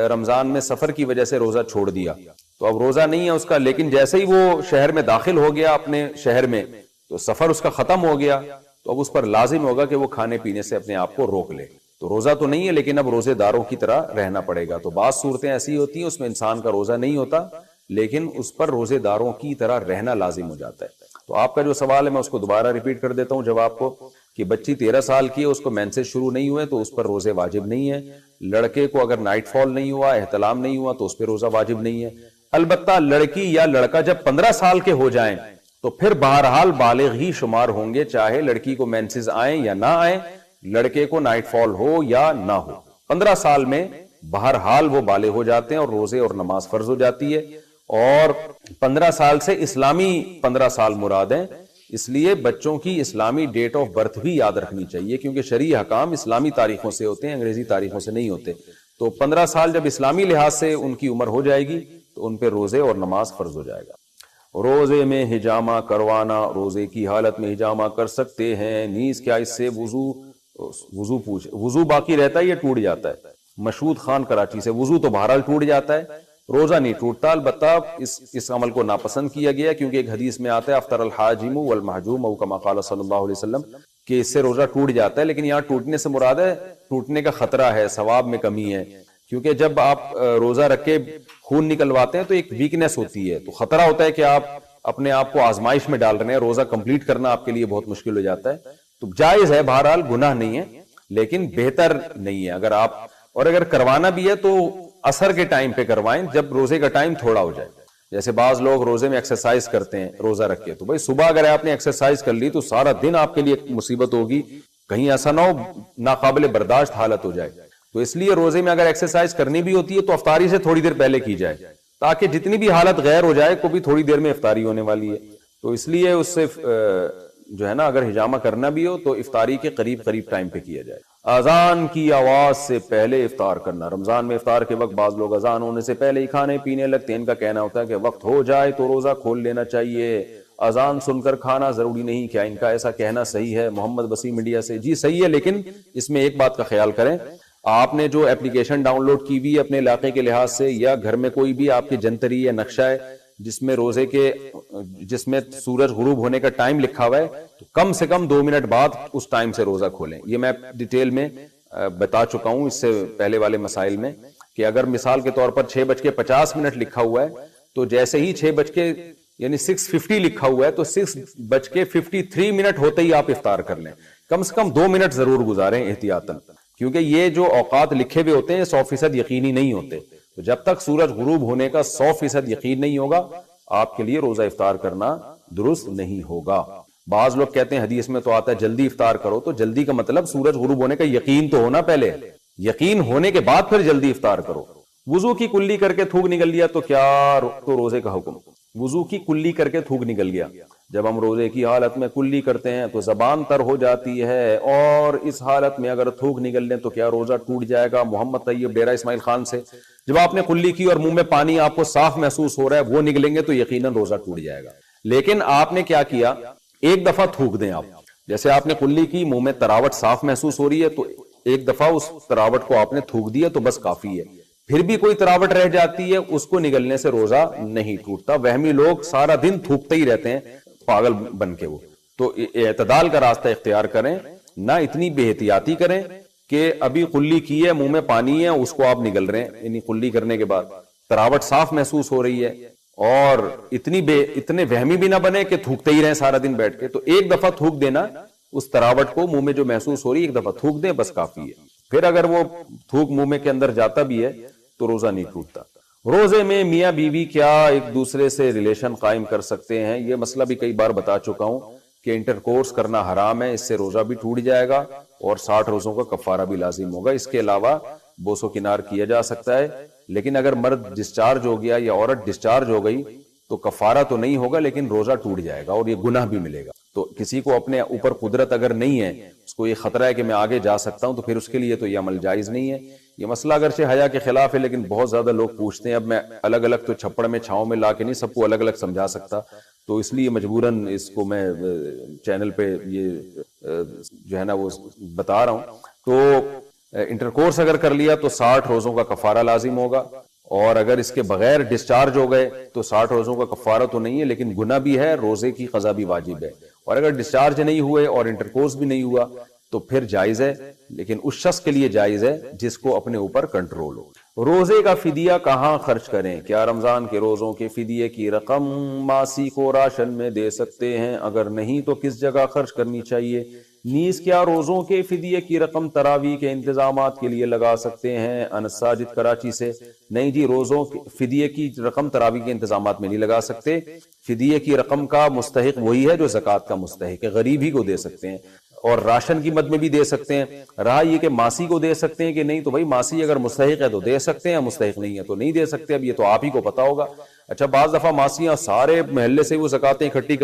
رمضان میں سفر کی وجہ سے روزہ چھوڑ دیا, تو اب روزہ نہیں ہے اس کا, لیکن جیسے ہی وہ شہر میں داخل ہو گیا اپنے شہر میں, تو سفر اس کا ختم ہو گیا, تو اب اس پر لازم ہوگا کہ وہ کھانے پینے سے اپنے آپ کو روک لے. تو روزہ تو نہیں ہے لیکن اب روزے داروں کی طرح رہنا پڑے گا. تو بعض صورتیں ایسی ہوتی ہیں اس میں انسان کا روزہ نہیں ہوتا لیکن اس پر روزے داروں کی طرح رہنا لازم ہو جاتا ہے. تو آپ کا جو سوال ہے میں اس کو دوبارہ ریپیٹ کر دیتا ہوں جواب کو, کہ بچی 13 سال کی ہے, اس کو مینسز شروع نہیں ہوئے تو اس پر روزے واجب نہیں ہے. لڑکے کو اگر نائٹ فال نہیں ہوا, احتلام نہیں ہوا, تو اس پہ روزہ واجب نہیں ہے. البتہ لڑکی یا لڑکا جب 15 سال کے ہو جائیں تو پھر بہرحال بالغ ہی شمار ہوں گے, چاہے لڑکی کو مینسز آئیں یا نہ آئیں, لڑکے کو نائٹ فال ہو یا نہ ہو. 15 سال میں بہرحال وہ بالغ ہو جاتے ہیں اور روزے اور نماز فرض ہو جاتی ہے. اور 15 سال سے اسلامی 15 سال مراد ہیں, اس لیے بچوں کی اسلامی ڈیٹ آف برتھ بھی یاد رکھنی چاہیے کیونکہ شرعی حکام اسلامی تاریخوں سے ہوتے ہیں, انگریزی تاریخوں سے نہیں ہوتے. تو 15 سال جب اسلامی لحاظ سے ان کی عمر ہو جائے گی تو ان پہ روزے اور نماز فرض ہو جائے گا. روزے میں ہجامہ کروانا, روزے کی حالت میں ہجامہ کر سکتے ہیں, نیز کیا اس سے وضو باقی رہتا ہے یا ٹوٹ جاتا ہے؟ مشہود خان کراچی سے, وضو تو بہرحال ٹوٹ جاتا ہے, روزہ نہیں ٹوٹتا. البتہ اس عمل کو ناپسند کیا گیا کیونکہ ایک حدیث میں آتا ہے افطر الحاجم والمحجوم او کما قال صلی اللہ علیہ وسلم, کہ اس سے روزہ ٹوٹ جاتا ہے. لیکن یہاں ٹوٹنے سے مراد ہے ٹوٹنے کا خطرہ ہے, ثواب میں کمی ہے, کیونکہ جب آپ روزہ رکھ کے خون نکلواتے ہیں تو ایک ویکنیس ہوتی ہے, تو خطرہ ہوتا ہے کہ آپ اپنے آپ کو آزمائش میں ڈال رہے ہیں, روزہ کمپلیٹ کرنا آپ کے لیے بہت مشکل ہو جاتا ہے. تو جائز ہے, بہرحال گناہ نہیں ہے لیکن بہتر نہیں ہے. اگر کروانا بھی ہے تو عصر کے ٹائم پہ کروائیں جب روزے کا ٹائم تھوڑا ہو جائے. جیسے بعض لوگ روزے میں ایکسرسائز کرتے ہیں روزہ رکھ کے, تو بھائی صبح اگر آپ نے ایکسرسائز کر لی تو سارا دن آپ کے لیے مصیبت ہوگی, کہیں ایسا نہ ہو ناقابل برداشت حالت ہو جائے. تو اس لیے روزے میں اگر ایکسرسائز کرنی بھی ہوتی ہے تو افطاری سے تھوڑی دیر پہلے کی جائے تاکہ جتنی بھی حالت غیر ہو جائے, کو بھی تھوڑی دیر میں افطاری ہونے والی ہے. تو اس لیے اس سے جو ہے نا اگر ہجامہ کرنا بھی ہو تو افطاری کے قریب ٹائم پہ کیا جائے. اذان کی آواز سے پہلے افطار کرنا, رمضان میں افطار کے وقت بعض لوگ اذان ہونے سے پہلے ہی کھانے پینے لگتے ہیں. ان کا کہنا ہوتا ہے کہ وقت ہو جائے تو روزہ کھول لینا چاہیے, اذان سن کر کھانا ضروری نہیں. کیا ان کا ایسا کہنا صحیح ہے؟ محمد وسیم انڈیا سے. جی صحیح ہے, لیکن اس میں ایک بات کا خیال کریں, آپ نے جو اپلیکیشن ڈاؤن لوڈ کی ہوئی اپنے علاقے کے لحاظ سے, یا گھر میں کوئی بھی آپ کی جنتری یا نقشہ ہے جس میں سورج غروب ہونے کا ٹائم لکھا ہوا ہے, تو کم سے کم 2 منٹ بعد اس ٹائم سے روزہ کھولیں. یہ میں ڈیٹیل میں بتا چکا ہوں اس سے پہلے والے مسائل میں, کہ اگر مثال کے طور پر 6:50 لکھا ہوا ہے تو جیسے ہی 6:50 لکھا ہوا ہے تو 6:53 ہوتے ہی آپ افطار کر لیں. کم سے کم 2 منٹ ضرور گزاریں احتیاطاً, کیونکہ یہ جو اوقات لکھے ہوئے ہوتے ہیں 100% یقینی نہیں ہوتے. تو جب تک سورج غروب ہونے کا 100% یقین نہیں ہوگا آپ کے لیے روزہ افطار کرنا درست نہیں ہوگا. بعض لوگ کہتے ہیں حدیث میں تو آتا ہے جلدی افطار کرو, تو جلدی کا مطلب سورج غروب ہونے کا یقین تو ہونا پہلے, یقین ہونے کے بعد پھر جلدی افطار کرو. وضو کی کلی کر کے تھوک نکل گیا تو کیا تو روزے کا حکم؟ وضو کی کلی کر کے تھوک نکل گیا, جب ہم روزے کی حالت میں کلی کرتے ہیں تو زبان تر ہو جاتی ہے, اور اس حالت میں اگر تھوک نکل لیں تو کیا روزہ ٹوٹ جائے گا؟ محمد طیب ڈیرہ اسماعیل خان سے. جب آپ نے کلی کی اور منہ میں پانی آپ کو صاف محسوس ہو رہا ہے, وہ نکلیں گے تو یقیناً روزہ ٹوٹ جائے گا. لیکن آپ نے کیا کیا, ایک دفعہ تھوک دیں. آپ جیسے آپ نے کلی کی, منہ میں تراوٹ صاف محسوس ہو رہی ہے تو ایک دفعہ اس تراوٹ کو آپ نے تھوک دیا تو بس کافی ہے. پھر بھی کوئی تراوٹ رہ جاتی ہے, اس کو نگلنے سے روزہ نہیں ٹوٹتا. وہمی لوگ سارا دن تھوکتے ہی رہتے ہیں پاگل بن کے. وہ تو اعتدال کا راستہ اختیار کریں, نہ اتنی بے احتیاطی کریں کہ ابھی کلی کی ہے, منہ میں پانی ہے, اس کو آپ نگل رہے ہیں. یعنی کلی کرنے کے بعد تراوٹ صاف محسوس ہو رہی ہے, اور اتنے وہمی بھی نہ بنے کہ تھوکتے ہی رہیں سارا دن بیٹھ کے. تو ایک دفعہ تھوک دینا, اس تراوٹ کو منہ میں جو محسوس ہو رہی ہے ایک دفعہ تھوک دیں, بس کافی ہے. پھر اگر وہ تھوک منہ میں کے اندر جاتا بھی ہے تو روزہ نہیں ٹوٹتا. روزے میں میاں بیوی کیا ایک دوسرے سے ریلیشن قائم کر سکتے ہیں؟ یہ مسئلہ بھی کئی بار بتا چکا ہوں کہ انٹر کورس کرنا حرام ہے، اس سے روزہ بھی ٹوٹ جائے گا اور 60 روزوں کا کفارہ بھی لازم ہوگا۔ اس کے علاوہ بوس و کنار کیا جا سکتا ہے، لیکن اگر مرد ڈسچارج ہو گیا یا عورت ڈسچارج ہو گئی تو کفارہ تو نہیں ہوگا لیکن روزہ ٹوٹ جائے گا اور یہ گناہ بھی ملے گا۔ تو کسی کو اپنے اوپر قدرت اگر نہیں ہے، اس کو یہ خطرہ ہے کہ میں آگے جا سکتا ہوں، تو پھر اس کے لیے تو یہ عمل جائز نہیں ہے۔ یہ مسئلہ اگرچہ حیا کے خلاف ہے لیکن بہت زیادہ لوگ پوچھتے ہیں۔ اب میں الگ الگ تو چھپڑ میں چھاؤں میں لا کے نہیں سب کو الگ الگ سمجھا سکتا، تو اس لیے مجبوراً اس کو میں چینل پہ یہ جو ہے نا وہ بتا رہا ہوں۔ تو انٹرکورس اگر کر لیا تو 60 روزوں کا کفارہ لازم ہوگا، اور اگر اس کے بغیر ڈسچارج ہو گئے تو 60 روزوں کا کفارہ تو نہیں ہے لیکن گناہ بھی ہے، روزے کی قضا بھی واجب ہے۔ اور اگر ڈسچارج نہیں ہوئے اور انٹرکورس بھی نہیں ہوا تو پھر جائز ہے، لیکن اس شخص کے لیے جائز ہے جس کو اپنے اوپر کنٹرول ہو۔ روزے کا فدیہ کہاں خرچ کریں؟ کیا رمضان کے روزوں کے فدیے کی رقم ماسی کو راشن میں دے سکتے ہیں؟ اگر نہیں تو کس جگہ خرچ کرنی چاہیے؟ نیز کیا روزوں کے فدیے کی رقم تراویح کے انتظامات کے لیے لگا سکتے ہیں؟ انس ساجد کراچی سے۔ نہیں جی، روزوں فدیے کی رقم تراویح کے انتظامات میں نہیں لگا سکتے۔ فدیے کی رقم کا مستحق وہی ہے جو زکوٰۃ کا مستحق ہے، غریب ہی کو دے سکتے ہیں، اور راشن کی مد میں بھی دے سکتے ہیں۔ رہا یہ کہ ماسی کو دے سکتے ہیں کہ نہیں، تو بھائی ماسی اگر مستحق ہے تو دے سکتے ہیں، مستحق نہیں ہے تو نہیں دے سکتے۔ اب یہ تو آپ ہی کو پتا ہوگا۔ اچھا، بعض دفعہ ماسیاں سارے محلے سے وہ زکاتیں اکٹھی کر